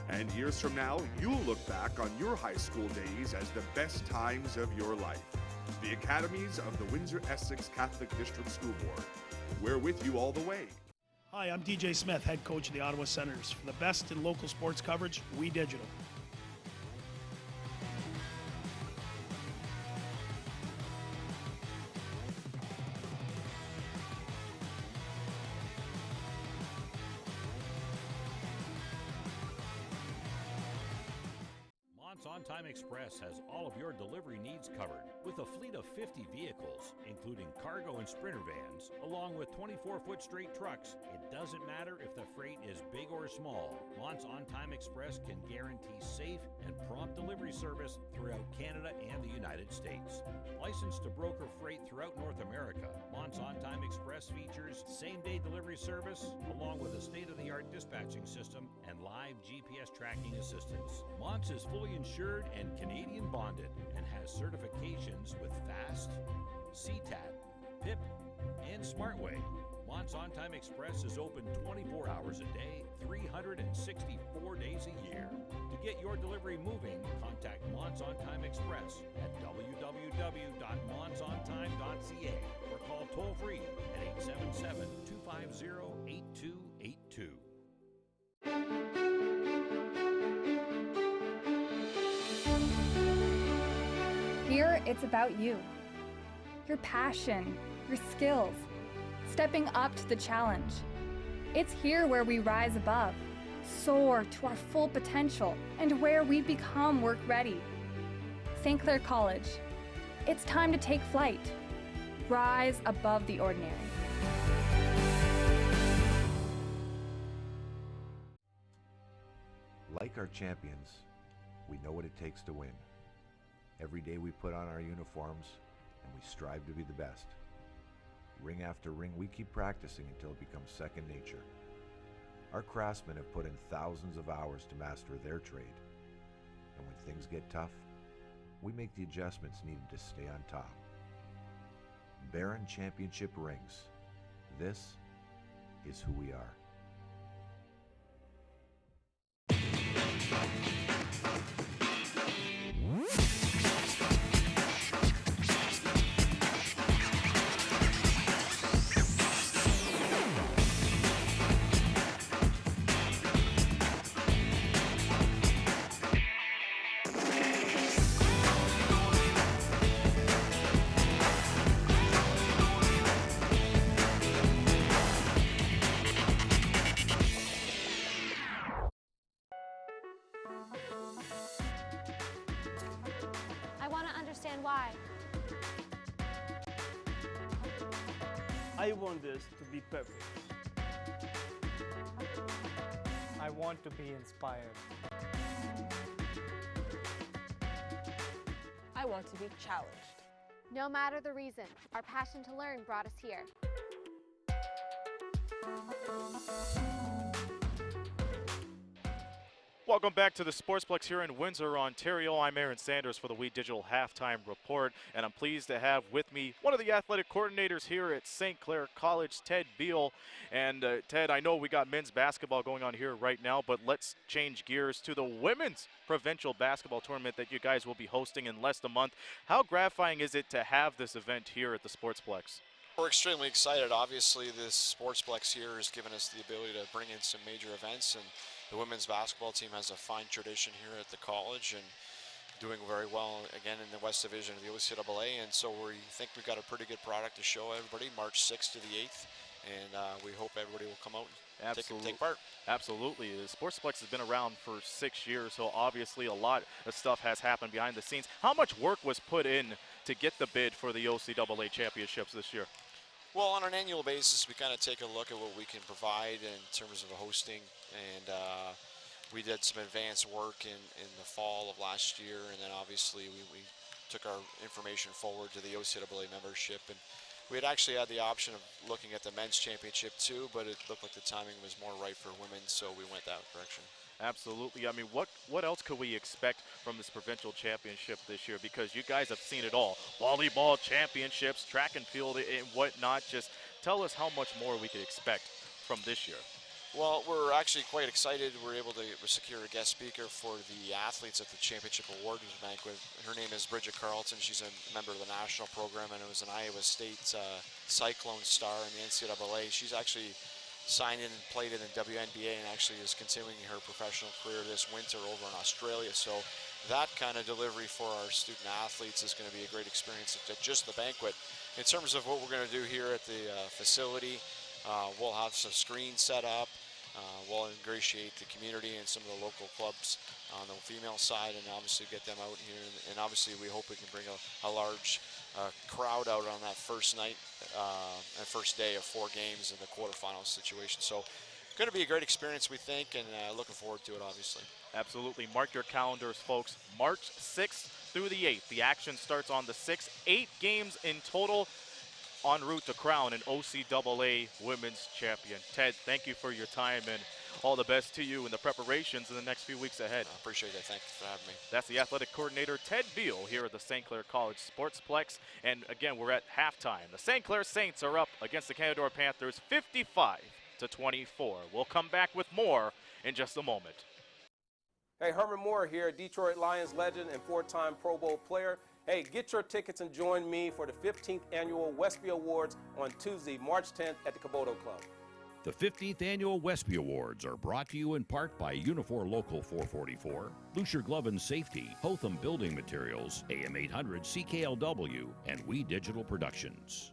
And years from now, you'll look back on your high school days as the best times of your life. The academies of the Windsor-Essex Catholic District School Board. We're with you all the way. Hi, I'm DJ Smith, head coach of the Ottawa Senators. For the best in local sports coverage, we digital. On-Time Express has all of your delivery needs covered with a fleet of 50 vehicles, including cargo and sprinter vans, along with 24-foot straight trucks. It doesn't matter if the freight is big or small. Mont's On-Time Express can guarantee safe and prompt delivery service throughout Canada and the United States. Licensed to broker freight throughout North America, Mont's On-Time Express features same-day delivery service, along with a state-of-the-art dispatching system and live GPS tracking assistance. Mont's is fully insured and Canadian bonded and has certifications with FAST, CTAT, PIP, and SmartWay. Mont's On-Time Express is open 24 hours a day, 364 days a year. To get your delivery moving, contact Mont's On-Time Express at www.montsontime.ca or call toll-free at 877-250-8282. Here, it's about you. Your passion, your skills, stepping up to the challenge. It's here where we rise above, soar to our full potential, and where we become work ready. St. Clair College. It's time to take flight. Rise above the ordinary. Like our champions, we know what it takes to win. Every day we put on our uniforms and we strive to be the best. Ring after ring, we keep practicing until it becomes second nature. Our craftsmen have put in thousands of hours to master their trade. And when things get tough, we make the adjustments needed to stay on top. Baron Championship rings. This is who we are. I want to understand why. I want this to be perfect. I want to be inspired. I want to be challenged. No matter the reason, our passion to learn brought us here. Welcome back to the Sportsplex here in Windsor, Ontario. I'm Aaron Sanders for the We Digital Halftime Report, and I'm pleased to have with me one of the athletic coordinators here at St. Clair College, Ted Beal. And Ted, I know we got men's basketball going on here right now, but let's change gears to the women's provincial basketball tournament that you guys will be hosting in less than a month. How gratifying is it to have this event here at the Sportsplex? We're extremely excited. Obviously, this Sportsplex here has given us the ability to bring in some major events, and the women's basketball team has a fine tradition here at the college, and doing very well again in the West Division of the OCAA, and so we think we've got a pretty good product to show everybody March 6th to the 8th, and we hope everybody will come out and take part. Absolutely. The Sportsplex has been around for 6 years, so obviously a lot of stuff has happened behind the scenes. How much work was put in to get the bid for the OCAA championships this year? Well, on an annual basis, we kind of take a look at what we can provide in terms of hosting, and we did some advanced work in the fall of last year, and then obviously we took our information forward to the OCAA membership, and we had actually had the option of looking at the men's championship too, but it looked like the timing was more right for women, so we went that direction. Absolutely. I mean, what else could we expect from this provincial championship this year? Because you guys have seen it all. Volleyball championships, track and field, and whatnot. Just tell us how much more we could expect from this year. Well, we're actually quite excited. We're able to secure a guest speaker for the athletes at the championship awards banquet. Her name is Bridget Carlton. She's a member of the national program, and it was an Iowa State Cyclone star in the NCAA. She's actually signed in and played in the WNBA and actually is continuing her professional career this winter over in Australia. So that kind of delivery for our student athletes is going to be a great experience at just the banquet. In terms of what we're going to do here at the facility, we'll have some screens set up. We'll ingratiate the community and some of the local clubs on the female side and obviously get them out here. And obviously we hope we can bring a large crowd out on that first night and first day of 4 games in the quarterfinals situation. So going to be a great experience, we think, and looking forward to it, obviously. Absolutely. Mark your calendars, folks. March 6th through the 8th. The action starts on the 6th. 8 games in total, en route to crown an OCAA women's champion. Ted, thank you for your time, and all the best to you in the preparations in the next few weeks ahead. I appreciate that. Thanks for having me. That's the athletic coordinator, Ted Beal, here at the St. Clair College Sportsplex. And again, we're at halftime. The St. Clair Saints are up against the Canadore Panthers 55-24. We'll come back with more in just a moment. Hey, Herman Moore here, Detroit Lions legend and 4-time Pro Bowl player. Hey, get your tickets and join me for the 15th Annual Westby Awards on Tuesday, March 10th at the Caboto Club. The 15th Annual Westby Awards are brought to you in part by Unifor Local 444, Lucier Glove and Safety, Hotham Building Materials, AM 800 CKLW, and We Digital Productions.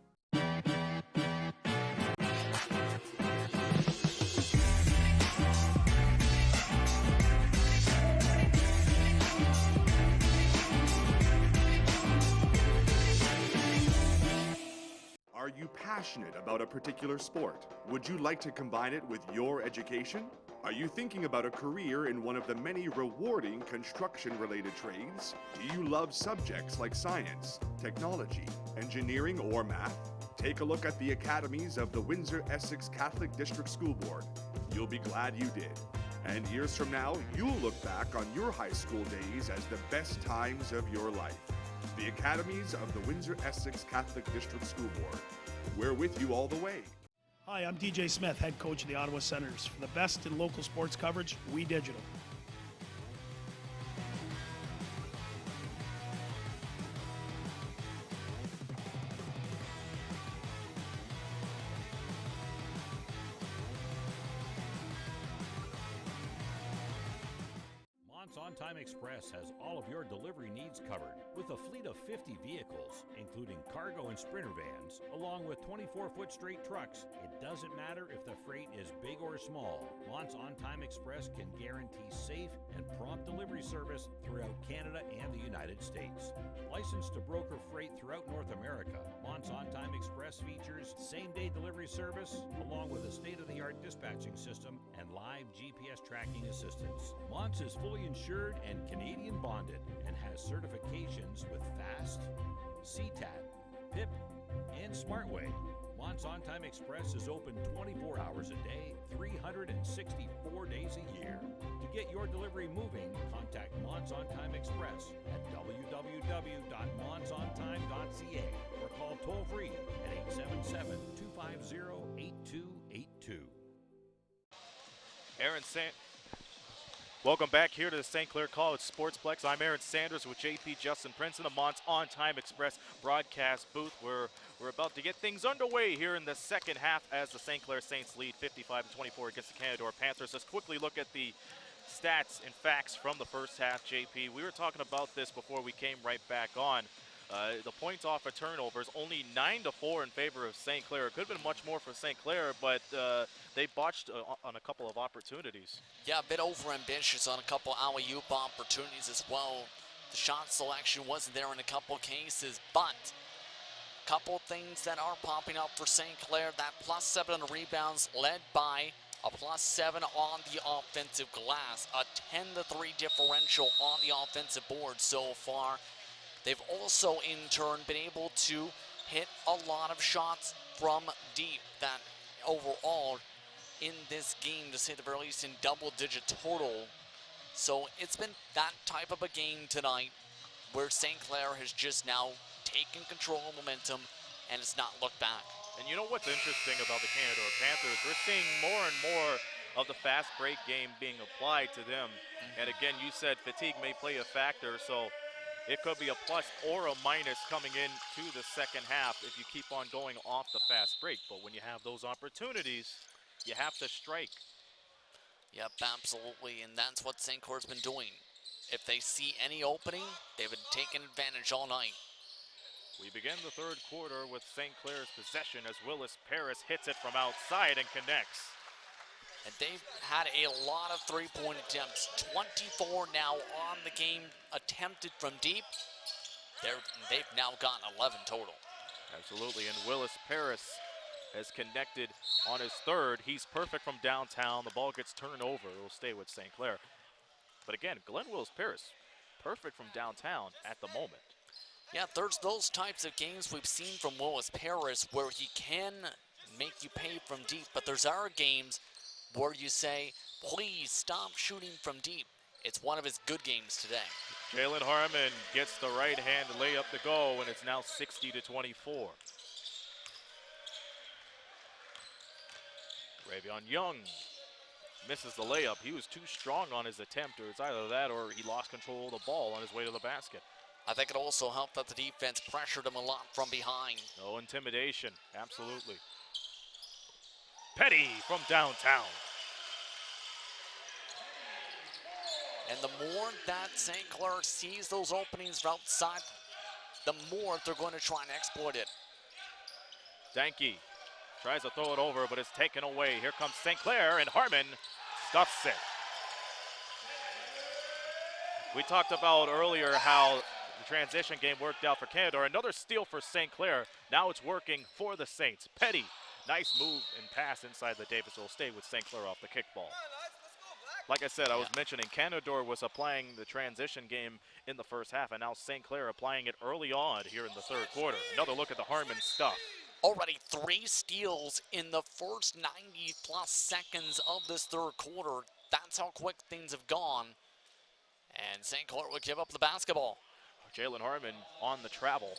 Are you passionate about a particular sport? Would you like to combine it with your education? Are you thinking about a career in one of the many rewarding construction-related trades? Do you love subjects like science, technology, engineering, or math? Take a look at the academies of the Windsor-Essex Catholic District School Board. You'll be glad you did. And years from now, you'll look back on your high school days as the best times of your life. The academies of the Windsor-Essex Catholic District School Board. We're with you all the way. Hi, I'm DJ Smith, head coach of the Ottawa Senators. For the best in local sports coverage, We Digital. On-Time Express has all of your delivery needs covered with a fleet of 50 vehicles, including cargo and sprinter vans, along with 24-foot straight trucks. It doesn't matter if the freight is big or small. Mont's On-Time Express can guarantee safe and prompt delivery service throughout Canada and the United States. Licensed to broker freight throughout North America, Mont's On-Time Express features same-day delivery service, along with a state-of-the-art dispatching system and live GPS tracking assistance. Mont's is fully insured and Canadian bonded and has certifications with FAST, CTAT, PIP, and SmartWay. Mont's On-Time Express is open 24 hours a day, 364 days a year. To get your delivery moving, contact Mont's On-Time Express at www.montsontime.ca or call toll-free at 877-250-8282. Welcome back here to the St. Clair College Sportsplex. I'm Aaron Sanders with JP Justin Prince in the Mont's On-Time Express broadcast booth. We're about to get things underway here in the second half as the St. Clair Saints lead 55-24 against the Canadore Panthers. Let's quickly look at the stats and facts from the first half, JP. We were talking about this before we came right back on. The points off of turnovers, only 9-4 in favor of St. Clair. It could have been much more for St. Clair, but they botched on a couple of opportunities. Yeah, a bit over-ambitious on a couple alley-oop opportunities as well. The shot selection wasn't there in a couple cases, but a couple things that are popping up for St. Clair. That +7 on the rebounds, led by a +7 on the offensive glass. A 10-3 differential on the offensive board so far. They've also, in turn, been able to hit a lot of shots from deep. That overall, in this game, to say the very least, in double-digit total. So it's been that type of a game tonight where St. Clair has just now taken control of momentum and has not looked back. And you know what's interesting about the Canadore Panthers? We're seeing more and more of the fast break game being applied to them. And again, you said fatigue may play a factor, so it could be a plus or a minus coming into the second half if you keep on going off the fast break. But when you have those opportunities, you have to strike. Yep, absolutely, and that's what St. Clair's been doing. If they see any opening, they've been taking advantage all night. We begin the third quarter with St. Clair's possession as Willis Paris hits it from outside and connects. And they've had a lot of three-point attempts. 24 now on the game attempted from deep. They've now gotten 11 total. Absolutely, and Willis Paris has connected on his third. He's perfect from downtown. The ball gets turned over. It will stay with St. Clair. But again, Glenn Willis Paris, perfect from downtown at the moment. Yeah, there's those types of games we've seen from Willis Paris where he can make you pay from deep, but there's other games where you say, please stop shooting from deep. It's one of his good games today. Jalen Harmon gets the right-hand layup to go, and it's now 60-24. Ravion Young misses the layup. He was too strong on his attempt, or it's either that or he lost control of the ball on his way to the basket. I think it also helped that the defense pressured him a lot from behind. No intimidation, absolutely. Petty from downtown. And the more that St. Clair sees those openings outside, the more they're going to try and exploit it. Danke tries to throw it over, but it's taken away. Here comes St. Clair, and Harmon stuffs it. We talked about earlier how the transition game worked out for Canadore. Another steal for St. Clair. Now it's working for the Saints. Petty, nice move and pass inside the Davis. Will stay with St. Clair off the kickball. Like I said, I was mentioning Canadore was applying the transition game in the first half, and now St. Clair applying it early on here in the third quarter. Another look at the Harmon stuff. Already 3 steals in the first 90-plus seconds of this third quarter. That's how quick things have gone. And St. Clair will give up the basketball. Jalen Harmon on the travel.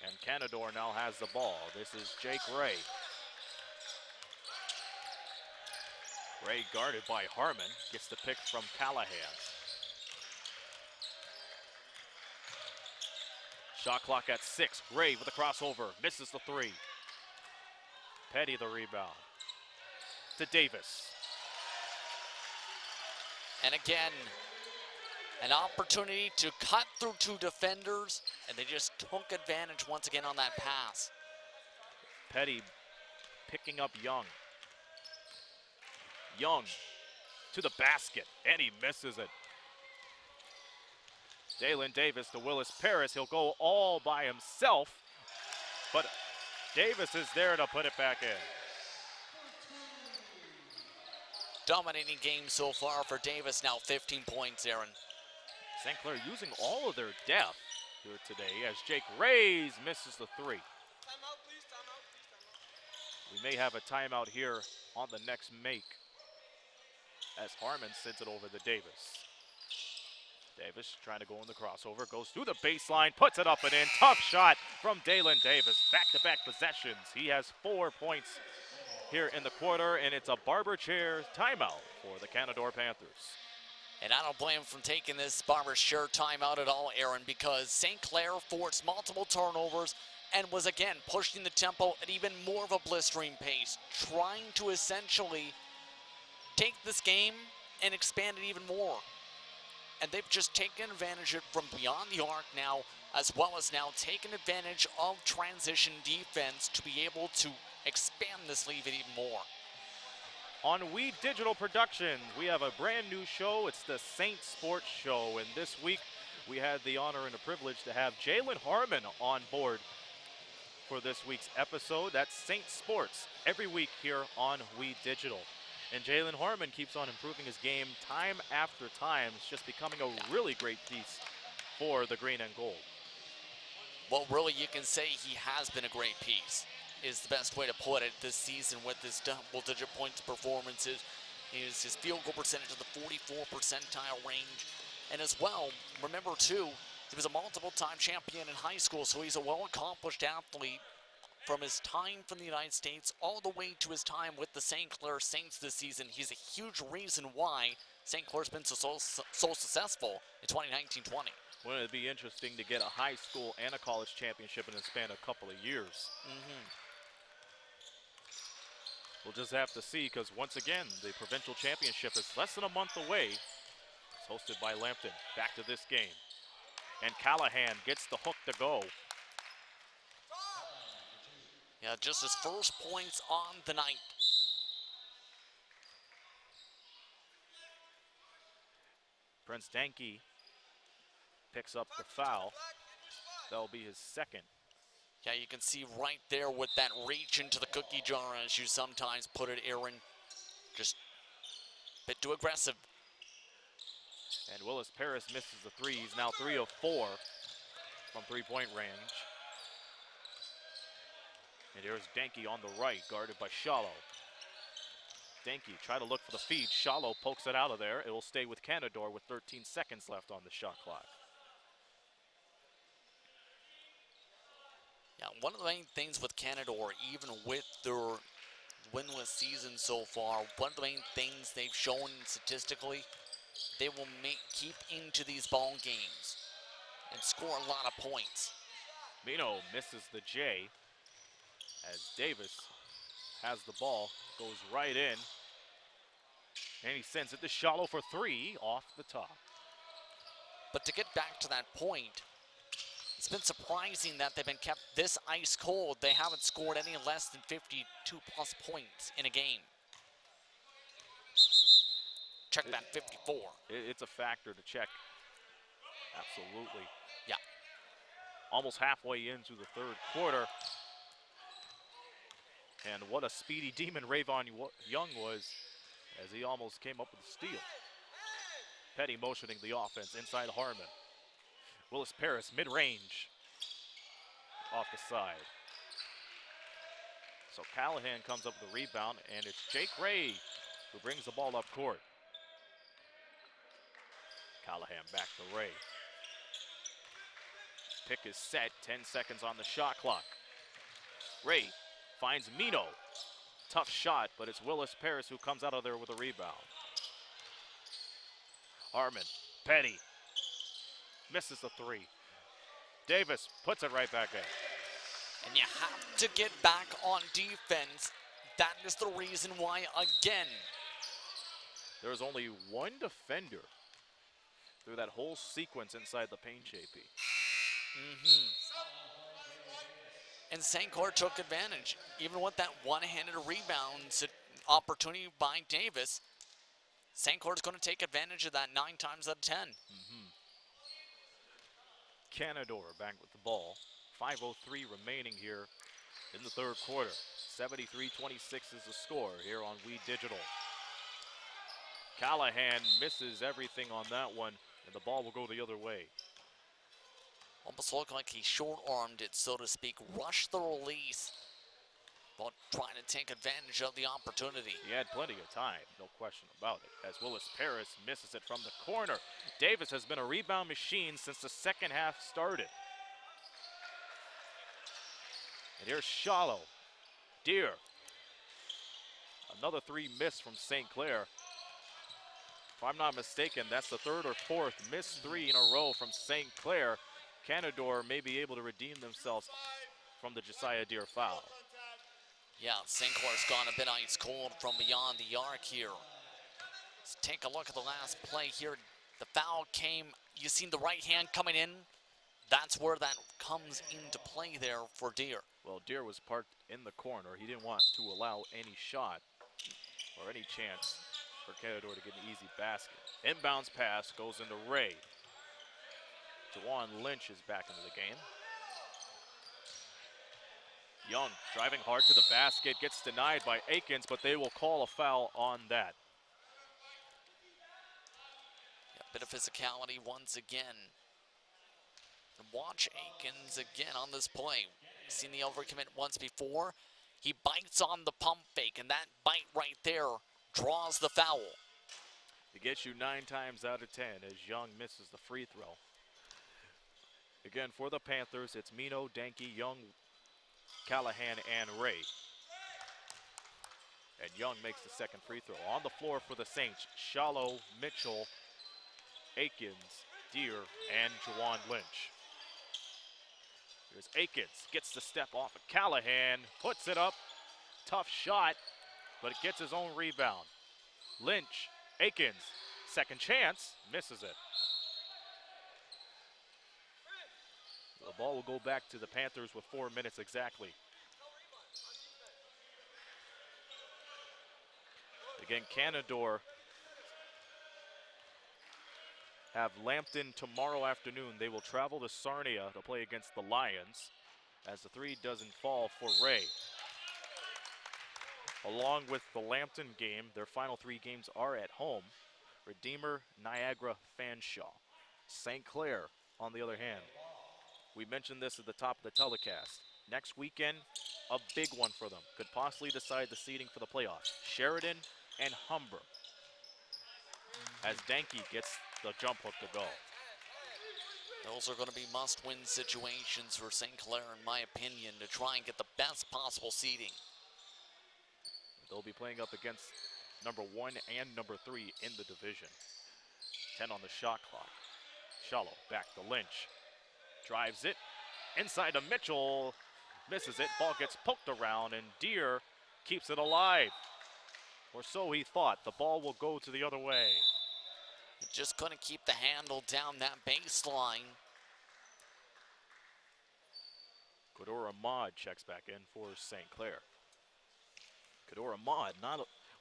And Canadore now has the ball. This is Jake Ray. Ray guarded by Harmon. Gets the pick from Callahan. Shot clock at 6. Ray with a crossover. Misses the 3. Petty the rebound. To Davis. And again, an opportunity to cut through 2 defenders, and they just took advantage once again on that pass. Petty picking up Young. Young to the basket, and he misses it. Dalen Davis to Willis Paris. He'll go all by himself, but Davis is there to put it back in. Dominating game so far for Davis, now 15 points, Aaron. St. Clair using all of their depth here today as Jake Rays misses the 3. We may have a timeout here on the next make as Harmon sends it over to Davis. Davis trying to go in the crossover, goes through the baseline, puts it up and in. Tough shot from Dalen Davis. Back-to-back possessions. He has 4 points here in the quarter, and it's a barber chair timeout for the Canadore Panthers. And I don't blame him from taking this barber chair timeout at all, Aaron, because St. Clair forced multiple turnovers. and was again pushing the tempo at even more of a blistering pace, trying to essentially take this game and expand it even more. And they've just taken advantage of it from beyond the arc now, as well as now taken advantage of transition defense to be able to expand this lead even more. On We Digital Productions, we have a brand new show. It's the Saint Sports Show, and this week we had the honor and the privilege to have Jalen Harmon on board for this week's episode. That's Saint Sports every week here on We Digital. And Jalen Harmon keeps on improving his game time after time. It's just becoming a really great piece for the green and gold. Well, really, you can say he has been a great piece, is the best way to put it this season with his double-digit points performances. His field goal percentage of the 44 percentile range. And as well, remember too, he was a multiple-time champion in high school, so he's a well-accomplished athlete from his time from the United States all the way to his time with the St. Clair Saints this season. He's a huge reason why St. Clair's been so successful in 2019-20. Wouldn't it be interesting to get a high school and a college championship in the span of a couple of years? We'll just have to see, because once again, the provincial championship is less than a month away. It's hosted by Lambton. Back to this game. And Callahan gets the hook to go. Yeah, just his first points on the night. Prince Danke picks up the foul. That'll be his second. Yeah, you can see right there with that reach into the cookie jar, as you sometimes put it, Aaron. Just a bit too aggressive. And Willis Paris misses the three. He's now 3 of 4 from three-point range. And here's Danke on the right, guarded by Shallow. Danke try to look for the feed. Shallow pokes it out of there. It will stay with Canadore with 13 seconds left on the shot clock. Yeah, one of the main things with Canadore, even with their winless season so far, one of the main things they've shown statistically, they will keep into these ball games and score a lot of points. Mino misses the J as Davis has the ball, goes right in, and he sends it to Shallow for three off the top. But to get back to that point, it's been surprising that they've been kept this ice cold. They haven't scored any less than 52 plus points in a game. Check that 54. It's a factor to check. Absolutely. Yeah. Almost halfway into the third quarter. And what a speedy demon Rayvon Young was, as he almost came up with a steal. Petty motioning the offense inside Harmon. Willis Paris mid-range off the side. So Callahan comes up with a rebound, and it's Jake Ray who brings the ball up court. Callahan back to Ray. Pick is set, 10 seconds on the shot clock. Ray finds Mino. Tough shot, but it's Willis Paris who comes out of there with a rebound. Harmon, Petty, misses the three. Davis puts it right back in. And you have to get back on defense. That is the reason why, again, there's only one defender through that whole sequence inside the paint, JP. And St. Clair took advantage. Even with that one-handed rebound opportunity by Davis, St. Clair's going to take advantage of that 9 times out of 10. Canadore back with the ball. 5:03 remaining here in the third quarter. 73-26 is the score here on We Digital. Callahan misses everything on that one, and the ball will go the other way. Almost looked like he short-armed it, so to speak, rushed the release, but trying to take advantage of the opportunity. He had plenty of time, no question about it, as Willis Paris misses it from the corner. Davis has been a rebound machine since the second half started. And here's Shallow. Deer. Another three missed from St. Clair. If I'm not mistaken, that's the third or fourth missed three in a row from St. Clair. Canadore may be able to redeem themselves from the Josiah Deere foul. Yeah, St. Clair's gone a bit ice cold from beyond the arc here. Let's take a look at the last play here. The foul came, you seen the right hand coming in. That's where that comes into play there for Deere. Well, Deere was parked in the corner. He didn't want to allow any shot or any chance for Canadore to get an easy basket. Inbounds pass goes into Ray. Juwan Lynch is back into the game. Young driving hard to the basket, gets denied by Aikens, but they will call a foul on that. Yeah, bit of physicality once again. And watch Aikens again on this play. Seen the overcommit once before. He bites on the pump fake, and that bite right there draws the foul. It gets you 9 times out of 10 as Young misses the free throw. Again, for the Panthers, it's Mino, Danke, Young, Callahan, and Ray. And Young makes the second free throw. On the floor for the Saints, Shallow, Mitchell, Aikens, Deere, and Juwan Lynch. Here's Aikens, gets the step off of Callahan, puts it up. Tough shot, but it gets his own rebound. Lynch, Aikens, second chance, misses it. The ball will go back to the Panthers with 4 minutes exactly. Again, Canadore have Lambton tomorrow afternoon. They will travel to Sarnia to play against the Lions as the three doesn't fall for Ray. Along with the Lambton game, their final 3 games are at home. Redeemer, Niagara, Fanshawe. St. Clair, on the other hand. We mentioned this at the top of the telecast. Next weekend, a big one for them. Could possibly decide the seeding for the playoffs. Sheridan and Humber. As Danke gets the jump hook to go. Those are going to be must-win situations for St. Clair, in my opinion, to try and get the best possible seeding. They'll be playing up against number 1 and number 3 in the division. 10 on the shot clock. Shallow back to Lynch. Drives it inside to Mitchell. Misses it. Ball gets poked around, and Deere keeps it alive. Or so he thought. The ball will go to the other way. Just couldn't keep the handle down that baseline. Kador Ahmad checks back in for St. Clair. Kador Ahmad,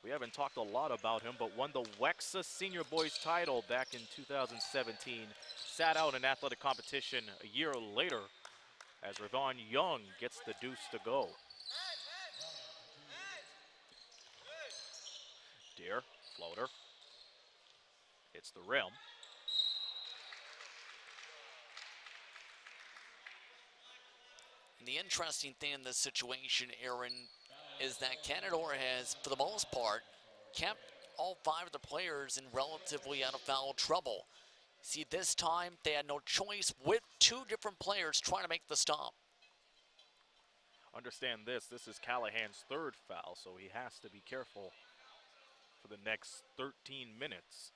we haven't talked a lot about him, but won the Wexa Senior Boys title back in 2017. Sat out in athletic competition a year later as Ravon Young gets the deuce to go. Deere, floater. Hits the rim. And the interesting thing in this situation, Aaron, is that Canadore has, for the most part, kept all 5 of the players in relatively out of foul trouble. See, this time they had no choice with 2 different players trying to make the stop. Understand this is Callahan's 3rd foul, so he has to be careful for the next 13 minutes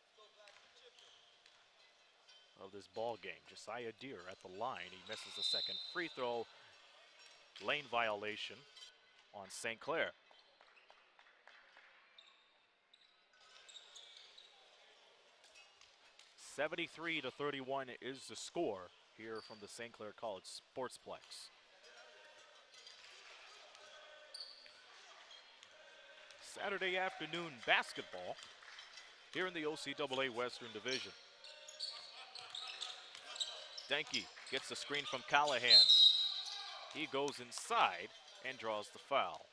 of this ball game. Josiah Deere at the line. He misses the second free throw. Lane violation on St. Clair. (73-31) is the score here from the St. Clair College Sportsplex. Saturday afternoon basketball here in the OCAA Western Division. Danke gets the screen from Callahan. He goes inside and draws the foul.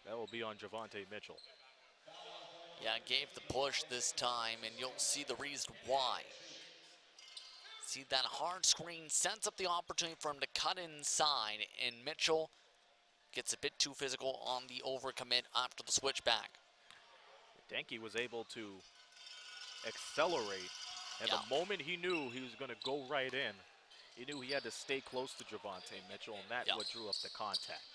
That will be on Javonte Mitchell. Yeah, gave the push this time, and you'll see the reason why. See that hard screen sets up the opportunity for him to cut inside, and Mitchell gets a bit too physical on the overcommit after the switchback. Danke was able to accelerate, and the moment he knew he was going to go right in, he knew he had to stay close to Javonte Mitchell, and that's what drew up the contact.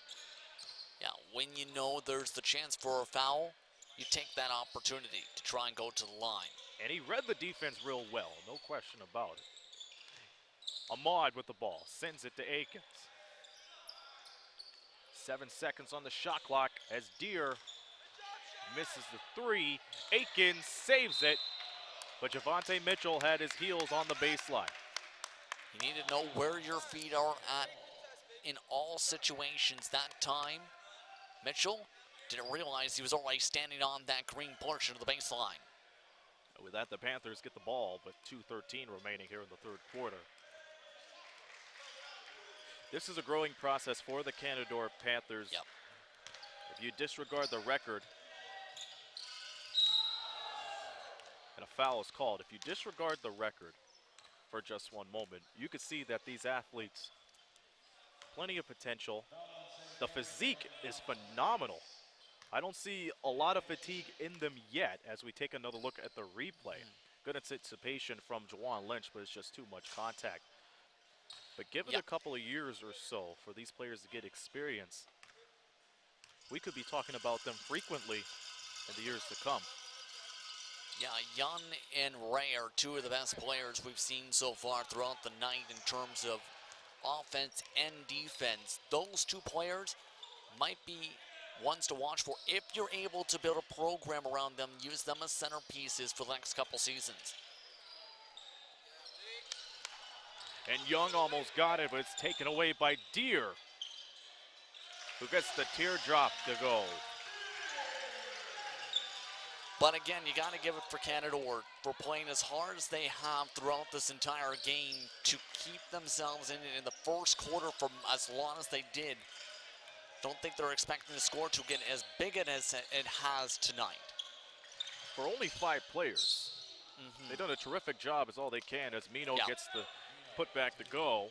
Yeah, when you know there's the chance for a foul, you take that opportunity to try and go to the line. And he read the defense real well, no question about it. Ahmad with the ball, sends it to Akins. 7 seconds on the shot clock as Deere misses the three. Akins saves it, but Javante Mitchell had his heels on the baseline. You need to know where your feet are at in all situations. That time, Mitchell didn't realize he was already standing on that green portion of the baseline. With that, the Panthers get the ball, but 2:13 remaining here in the third quarter. This is a growing process for the Canadore Panthers. Yep. If you disregard the record, and a foul is called, if you disregard the record for just one moment, you could see that these athletes, plenty of potential. The physique is phenomenal. I don't see a lot of fatigue in them yet as we take another look at the replay. Good anticipation from Juwan Lynch, but it's just too much contact. But give it a couple of years or so for these players to get experience. We could be talking about them frequently in the years to come. Yeah, Yun and Ray are two of the best players we've seen so far throughout the night in terms of offense and defense. Those two players might be ones to watch for if you're able to build a program around them, use them as centerpieces for the next couple seasons. And Young almost got it, but it's taken away by Deere, who gets the teardrop to go. But again, you got to give it for Canadore for playing as hard as they have throughout this entire game to keep themselves in it in the first quarter for as long as they did. Don't think they're expecting the score to get as big as it has tonight. For only 5 players, they've done a terrific job as all they can as Mino gets the putback to go.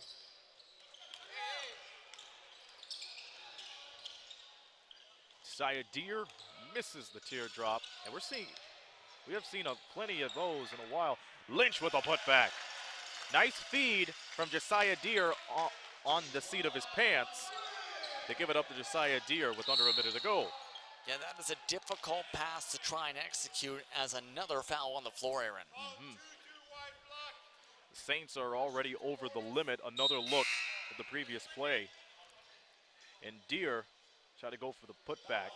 Josiah Deere misses the teardrop, and we have seen plenty of those in a while. Lynch with a putback. Nice feed from Josiah Deere on the seat of his pants. They give it up to Josiah Deere with under a minute to go. Yeah, that is a difficult pass to try and execute as another foul on the floor, Aaron. The Saints are already over the limit. Another look at the previous play. And Deere tried to go for the putback.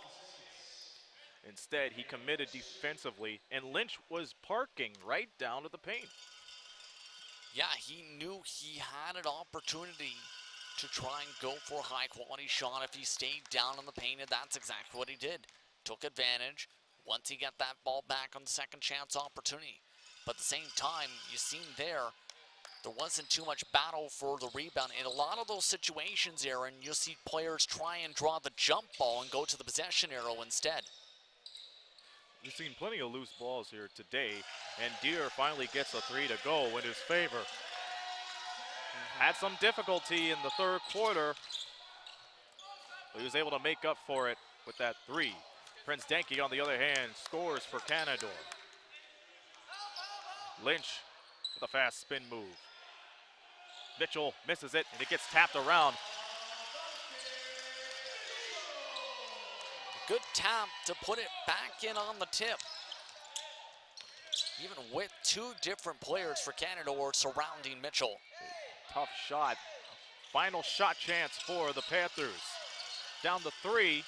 Instead, he committed defensively, and Lynch was parking right down to the paint. Yeah, he knew he had an opportunity to try and go for a high-quality shot if he stayed down in the paint, and that's exactly what he did. Took advantage once he got that ball back on the second chance opportunity. But at the same time, you seen there wasn't too much battle for the rebound. In a lot of those situations, Aaron, you'll see players try and draw the jump ball and go to the possession arrow instead. We've seen plenty of loose balls here today, and Deere finally gets a 3 to go in his favor. Had some difficulty in the third quarter, but he was able to make up for it with that 3. Prince Denke, on the other hand, scores for Canadore. Lynch with a fast spin move. Mitchell misses it, and it gets tapped around. Good tap to put it back in on the tip. Even with 2 different players for Canadore surrounding Mitchell. Tough shot. Final shot chance for the Panthers. Down to 3.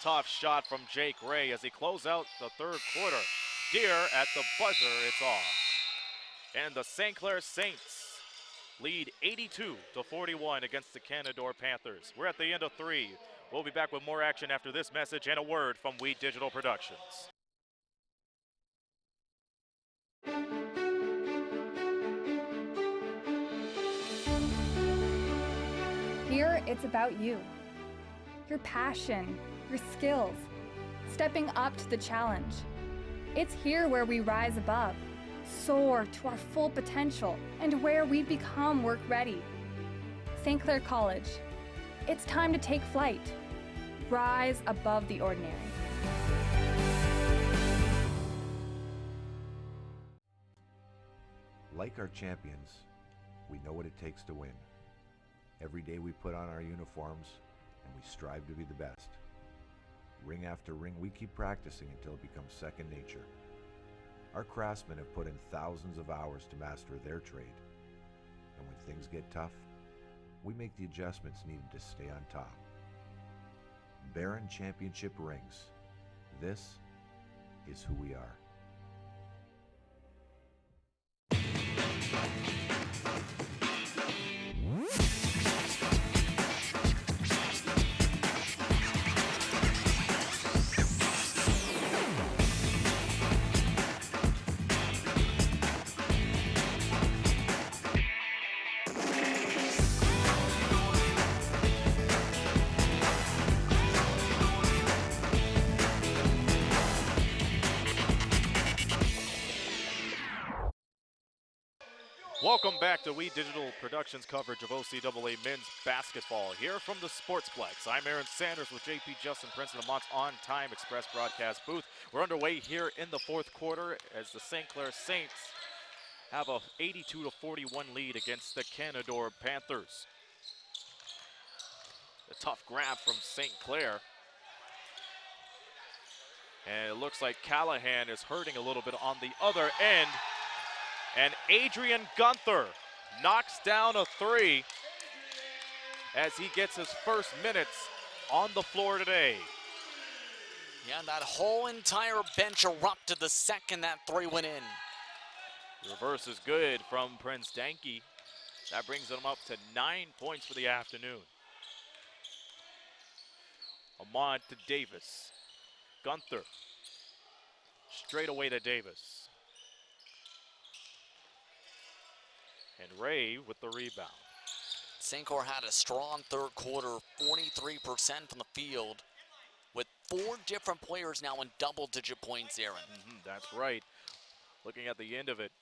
Tough shot from Jake Ray as he closes out the third quarter. Deere at the buzzer, it's off. And the St. Clair Saints lead 82-41 against the Canadore Panthers. We're at the end of 3. We'll be back with more action after this message and a word from We Digital Productions. Here, it's about you. Your passion, your skills, stepping up to the challenge. It's here where we rise above, soar to our full potential, and where we become work ready. St. Clair College. It's time to take flight. Rise above the ordinary. Like our champions, we know what it takes to win. Every day we put on our uniforms and we strive to be the best. Ring after ring, we keep practicing until it becomes second nature. Our craftsmen have put in thousands of hours to master their trade, And when things get tough, we make the adjustments needed to stay on top. Barron Championship rings. This is who we are. Welcome back to We Digital Productions coverage of OCAA men's basketball here from the Sportsplex. I'm Aaron Sanders with JP Justin Prince in the Mott's On Time Express broadcast booth. We're underway here in the fourth quarter as the St. Clair Saints have a 82-41 lead against the Canadore Panthers. A tough grab from St. Clair. And it looks like Callahan is hurting a little bit on the other end. And Adrian Gunther knocks down a three as he gets his first minutes on the floor today. Yeah, that whole entire bench erupted the second that three went in. Reverse is good from Prince Danke. That brings him up to 9 points for the afternoon. Ahmad to Davis. Gunther straight away to Davis. And Ray with the rebound. St. Clair had a strong third quarter, 43% from the field, with 4 different players now in double-digit points, Aaron. That's right. Looking at the end of it,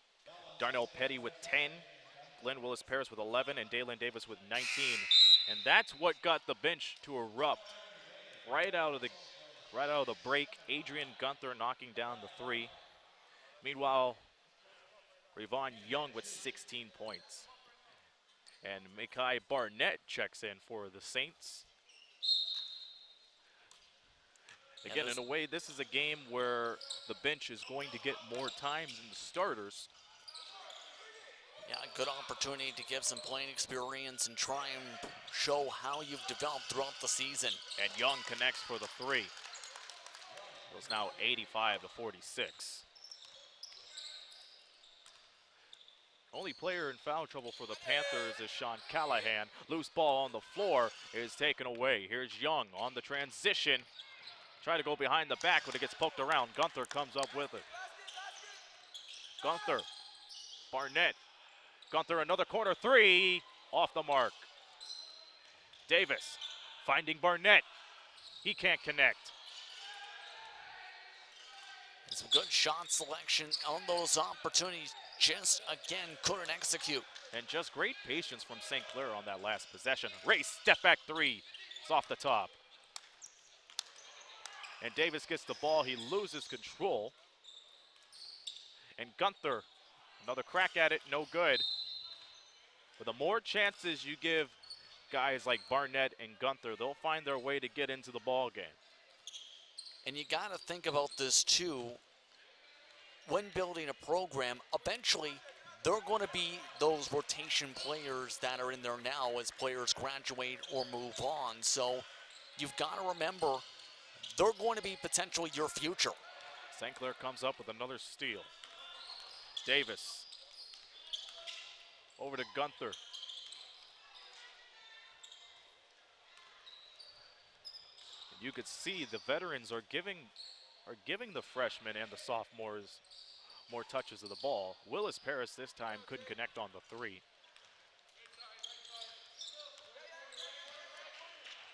Darnell Petty with 10, Glenn Willis-Paris with 11, and Dalen Davis with 19. And that's what got the bench to erupt. Right out of the break, Adrian Gunther knocking down the three. Meanwhile, Revon Young with 16 points. And Mekhi Barnett checks in for the Saints. Again, in a way, this is a game where the bench is going to get more time than the starters. Yeah, good opportunity to give some playing experience and try and show how you've developed throughout the season. And Young connects for the three. It's now 85-46. Only player in foul trouble for the Panthers is Sean Callahan. Loose ball on the floor is taken away. Here's Young on the transition. Try to go behind the back, but it gets poked around. Gunther comes up with it. Gunther, Barnett. Gunther, another corner three, off the mark. Davis finding Barnett. He can't connect. Some good shot selection on those opportunities. Just, again, couldn't execute. And just great patience from St. Clair on that last possession. Ray, step back three. It's off the top. And Davis gets the ball. He loses control. And Gunther, another crack at it, no good. But the more chances you give guys like Barnett and Gunther, they'll find their way to get into the ball game. And you got to think about this, too. When building a program, eventually they're going to be those rotation players that are in there now as players graduate or move on. So you've got to remember they're going to be potentially your future. St. Clair comes up with another steal. Davis over to Gunther. And you could see the veterans are giving the freshmen and the sophomores more touches of the ball. Willis-Paris this time couldn't connect on the three.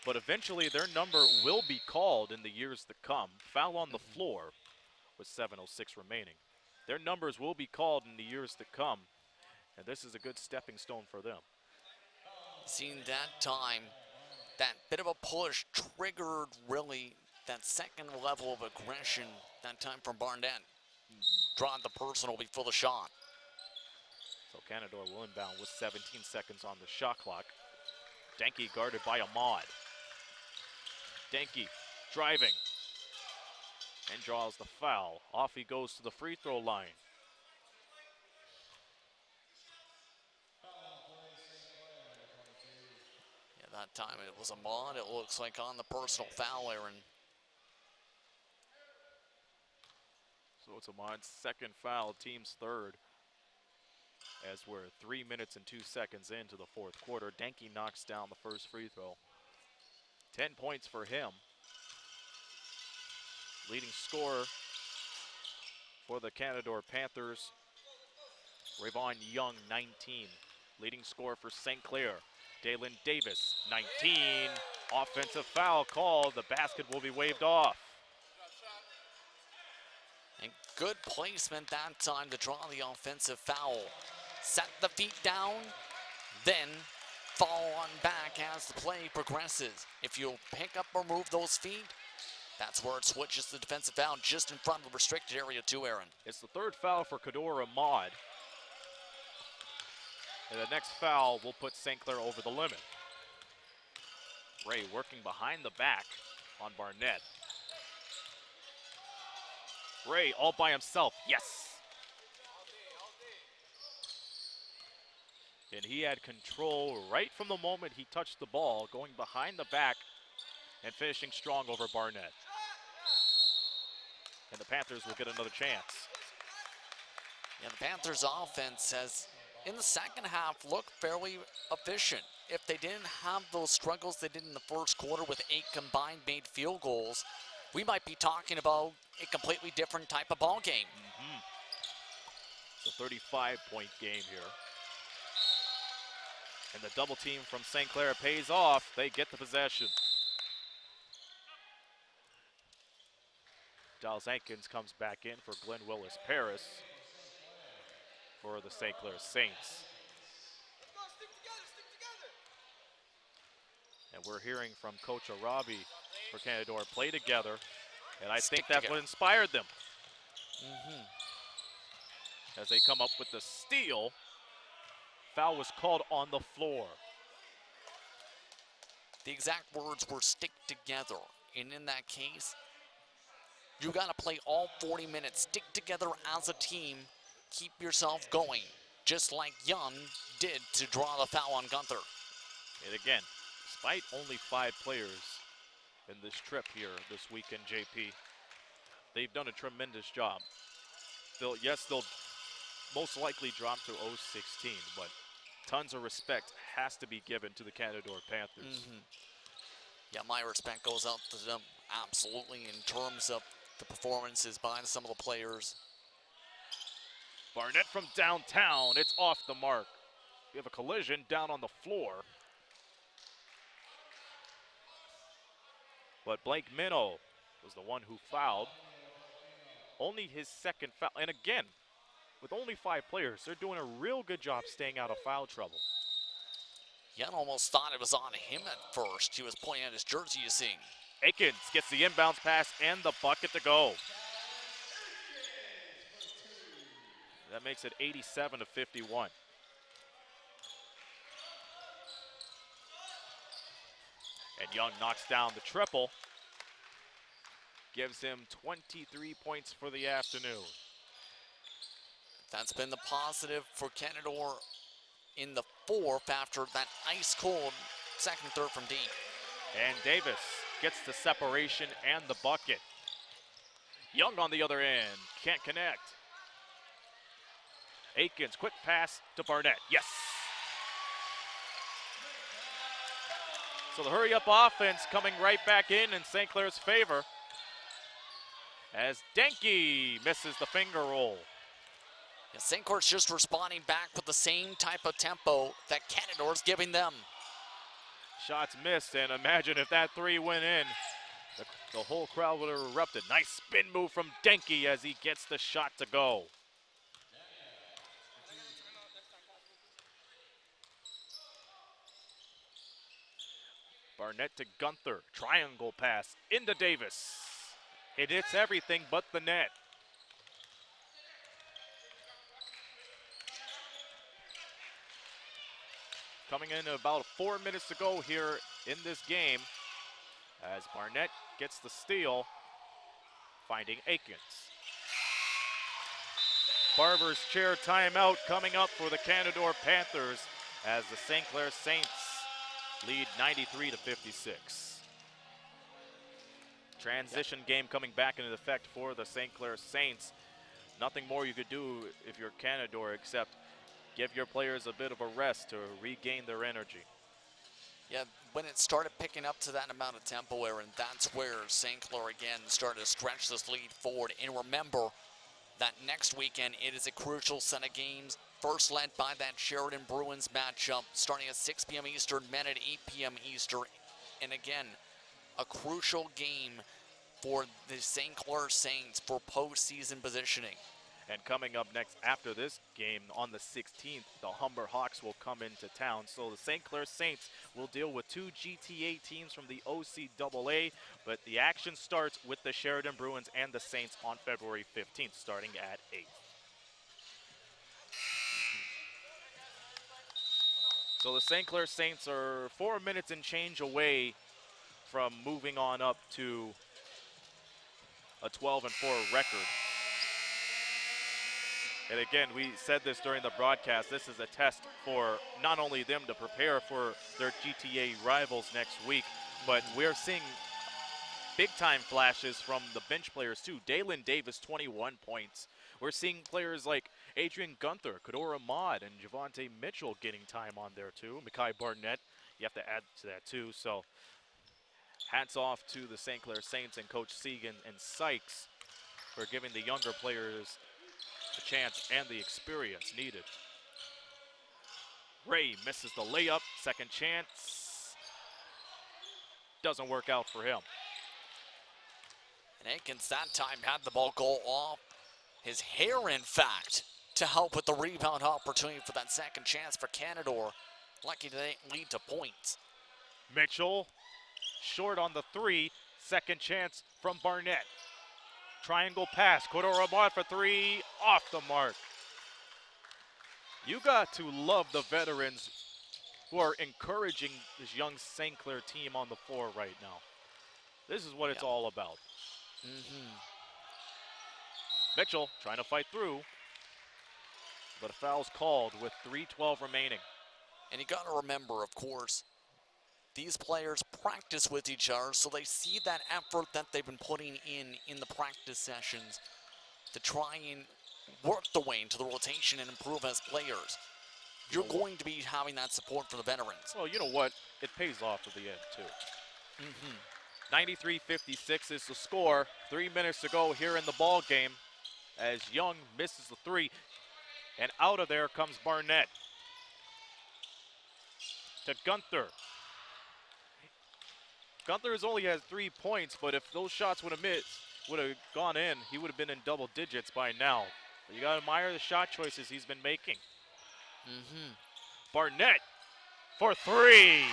But eventually their number will be called in the years to come. Foul on the floor with 7:06 remaining. Their numbers will be called in the years to come, and this is a good stepping stone for them. Seeing that time, that bit of a push triggered really that second level of aggression, that time from Barnett. Drawing the personal before the shot. So Canadore will inbound with 17 seconds on the shot clock. Danke guarded by Ahmad. Danke driving and draws the foul. Off he goes to the free throw line. That time it was Ahmad, it looks like, on the personal foul, Aaron. So it's Ahmad's second foul, team's third. As we're 3 minutes and 2 seconds into the fourth quarter, Denke knocks down the first free throw. 10 points for him. Leading scorer for the Canadore Panthers, Rayvon Young, 19. Leading scorer for St. Clair, Dalen Davis, 19. Offensive foul called. The basket will be waved off. And good placement that time to draw the offensive foul. Set the feet down, then fall on back as the play progresses. If you pick up or move those feet, that's where it switches to defensive foul just in front of the restricted area too, Aaron. It's the third foul for Canadore Ahmad. And the next foul will put St. Clair over the limit. Ray working behind the back on Barnett. Ray all by himself, yes. And he had control right from the moment he touched the ball, going behind the back and finishing strong over Barnett. And the Panthers will get another chance. Yeah, the Panthers offense has, in the second half, looked fairly efficient. If they didn't have those struggles they did in the first quarter with 8 combined made field goals, we might be talking about a completely different type of ball game. It's a 35-point game here. And the double team from St. Clair pays off. They get the possession. Dallas Hankins comes back in for Glenn Willis Paris for the St. Clair Saints. And we're hearing from Coach Arabi for Canadore, play together. And I think that's what inspired them. As they come up with the steal, foul was called on the floor. The exact words were stick together. And in that case, you got to play all 40 minutes. Stick together as a team. Keep yourself going, just like Young did to draw the foul on Gunther. And again, despite only 5 players in this trip here this weekend, JP, they've done a tremendous job. They'll most likely drop to 0-16, but tons of respect has to be given to the Canadore Panthers. Yeah, my respect goes out to them, absolutely, in terms of the performances by some of the players. Barnett from downtown, it's off the mark. We have a collision down on the floor. But Blake Minnow was the one who fouled. Only his second foul. And again, with only 5 players, they're doing a real good job staying out of foul trouble. Young almost thought it was on him at first. He was pointing at his jersey, you see. Akins gets the inbounds pass and the bucket to go. That makes it 87-51. And Young knocks down the triple. Gives him 23 points for the afternoon. That's been the positive for Canadore in the fourth after that ice-cold second, third from deep. And Davis gets the separation and the bucket. Young on the other end, can't connect. Akins, quick pass to Barnett, yes. So the hurry-up offense coming right back in St. Clair's favor as Denke misses the finger roll. Yeah, St. Clair's just responding back with the same type of tempo that Canadore's giving them. Shots missed, and imagine if that 3 went in, the whole crowd would have erupted. Nice spin move from Denke as he gets the shot to go. Barnett to Gunther, triangle pass into Davis. It hits everything but the net. Coming in about 4 minutes to go here in this game as Barnett gets the steal, finding Akins. Barber's chair timeout coming up for the Canadore Panthers as the St. Clair Saints lead 93-56. Transition game coming back into effect for the St. Clair Saints. Nothing more you could do if you're Canadore except give your players a bit of a rest to regain their energy. Yeah, when it started picking up to that amount of tempo, Aaron, that's where St. Clair again started to stretch this lead forward. And remember that next weekend it is a crucial set of games, first led by that Sheridan Bruins matchup starting at 6 p.m. Eastern, men at 8 p.m. Eastern. And again, a crucial game for the St. Clair Saints for postseason positioning. And coming up next after this game on the 16th, the Humber Hawks will come into town. So the St. Clair Saints will deal with 2 GTA teams from the OCAA, but the action starts with the Sheridan Bruins and the Saints on February 15th, starting at 8. So the St. Clair Saints are 4 minutes and change away from moving on up to a 12-4 record. And again, we said this during the broadcast, this is a test for not only them to prepare for their GTA rivals next week, but we're seeing big-time flashes from the bench players too. Dalen Davis, 21 points. We're seeing players like Adrian Gunther, Kadora Ahmad, and Javante Mitchell getting time on there too. Mekhi Barnett, you have to add to that too. So hats off to the St. Clair Saints and Coach Segan and Sykes for giving the younger players the chance and the experience needed. Ray misses the layup, second chance. Doesn't work out for him. And Aikens that time had the ball go off his hair, in fact, to help with the rebound opportunity for that second chance for Canadore. Lucky they didn't lead to points. Mitchell, short on the 3, second chance from Barnett. Triangle pass, Kadora Ahmad for 3, off the mark. You got to love the veterans who are encouraging this young St. Clair team on the floor right now. This is what it's all about. Mitchell trying to fight through, but a foul's called with 3:12 remaining. And you got to remember, of course, these players practice with each other, so they see that effort that they've been putting in the practice sessions to try and work the way into the rotation and improve as players. You're going to be having that support for the veterans. Well, you know what? It pays off at the end, too. 93-56 is the score. 3 minutes to go here in the ball game as Young misses the 3. And out of there comes Barnett. To Gunther. Gunther has only has 3 points, but if those shots would have gone in, he would have been in double digits by now. But you got to admire the shot choices he's been making. Barnett for 3.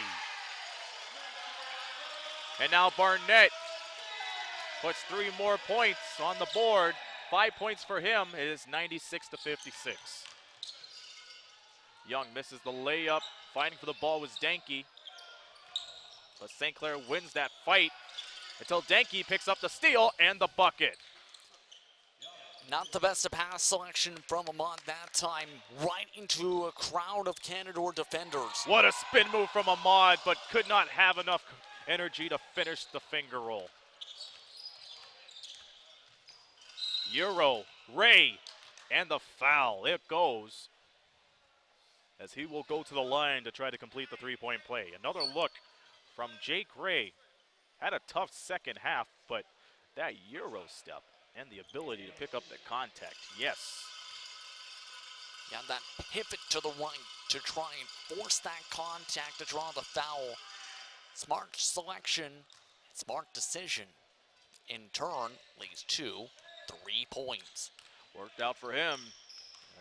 And now Barnett puts 3 more points on the board. 5 points for him. It is 96-56. Young misses the layup. Fighting for the ball was Danke. But St. Clair wins that fight until Danke picks up the steal and the bucket. Not the best of pass selection from Ahmad that time, right into a crowd of Canadore defenders. What a spin move from Ahmad, but could not have enough energy to finish the finger roll. Euro, Ray, and the foul. It goes as he will go to the line to try to complete the 3-point play. Another look from Jake Ray. Had a tough second half, but that Euro step and the ability to pick up the contact, yes. Yeah, that pivot to the right to try and force that contact to draw the foul. Smart selection, smart decision. In turn, leads to 3 points. Worked out for him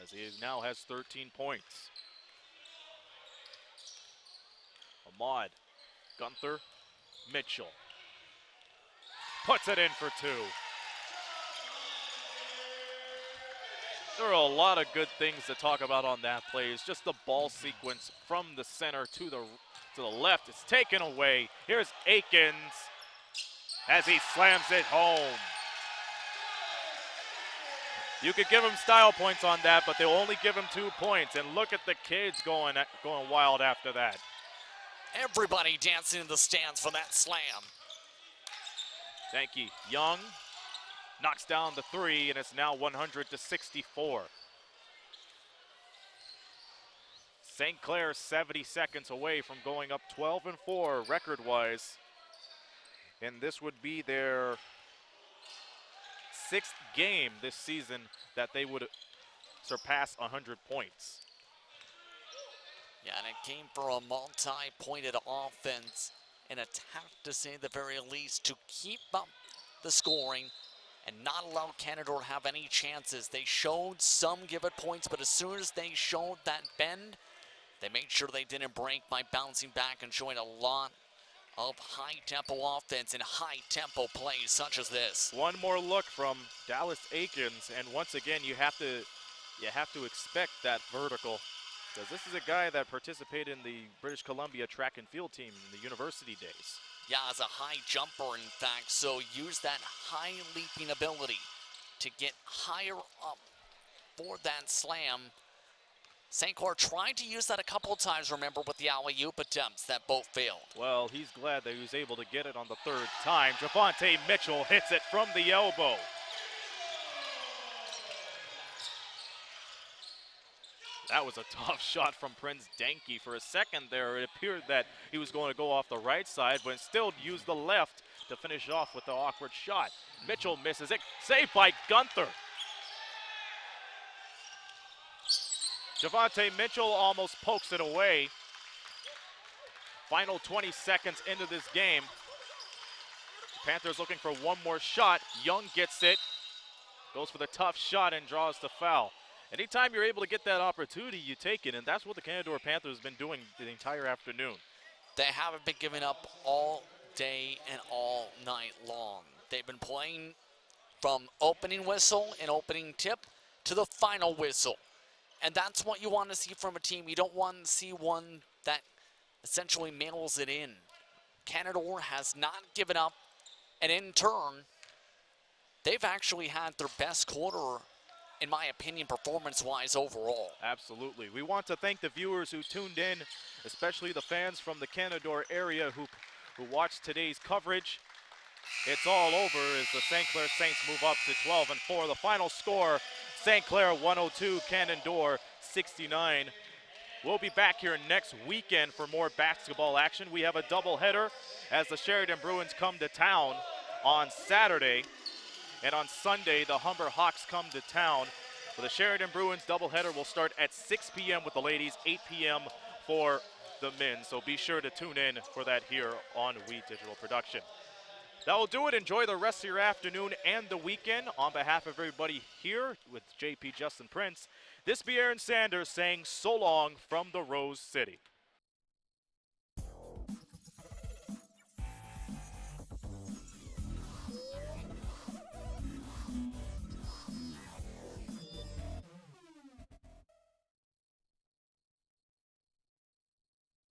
as he now has 13 points. Ahmad, Gunther, Mitchell. Puts it in for 2. There are a lot of good things to talk about on that play. It's just the ball sequence from the center to the left. It's taken away. Here's Aikens as he slams it home. You could give him style points on that, but they'll only give him 2 points. And look at the kids going wild after that. Everybody dancing in the stands for that slam. Thank you. Young knocks down the three, and it's now 100-64. St. Clair 70 seconds away from going up 12-4 record-wise. And this would be their 6th game this season that they would surpass 100 points. Yeah, and it came for a multi-pointed offense, an attack to say the very least, to keep up the scoring and not allow Canadore to have any chances. They showed some give it points, but as soon as they showed that bend, they made sure they didn't break by bouncing back and showing a lot of high-tempo offense and high-tempo plays such as this. One more look from Dallas Aikens, and once again, you have to expect that vertical, because this is a guy that participated in the British Columbia track and field team in the university days. Yeah, as a high jumper, in fact, so use that high leaping ability to get higher up for that slam. St. Clair tried to use that a couple of times, remember, with the alley-oop attempts that both failed. Well, he's glad that he was able to get it on the 3rd time. Javante Mitchell hits it from the elbow. That was a tough shot from Prince Denke. For a second there, it appeared that he was going to go off the right side, but still used the left to finish off with the awkward shot. Mitchell misses it. Saved by Gunther. Javante Mitchell almost pokes it away. Final 20 seconds into this game. Panthers looking for one more shot. Young gets it. Goes for the tough shot and draws the foul. Anytime you're able to get that opportunity, you take it, and that's what the Canadore Panthers have been doing the entire afternoon. They haven't been giving up all day and all night long. They've been playing from opening whistle and opening tip to the final whistle. And that's what you want to see from a team. You don't want to see one that essentially mails it in. Canadore has not given up, and in turn, they've actually had their best quarter, in my opinion, performance-wise overall. Absolutely. We want to thank the viewers who tuned in, especially the fans from the Canadore area who watched today's coverage. It's all over as the St. Clair Saints move up to 12-4. The final score, St. Clair 102, Canadore 69. We'll be back here next weekend for more basketball action. We have a doubleheader as the Sheridan Bruins come to town on Saturday. And on Sunday, the Humber Hawks come to town. For the Sheridan Bruins doubleheader will start at 6 p.m. with the ladies, 8 p.m. for the men. So be sure to tune in for that here on We Digital Production. That will do it. Enjoy the rest of your afternoon and the weekend. On behalf of everybody here with JP Justin Prince, this be Aaron Sanders saying so long from the Rose City.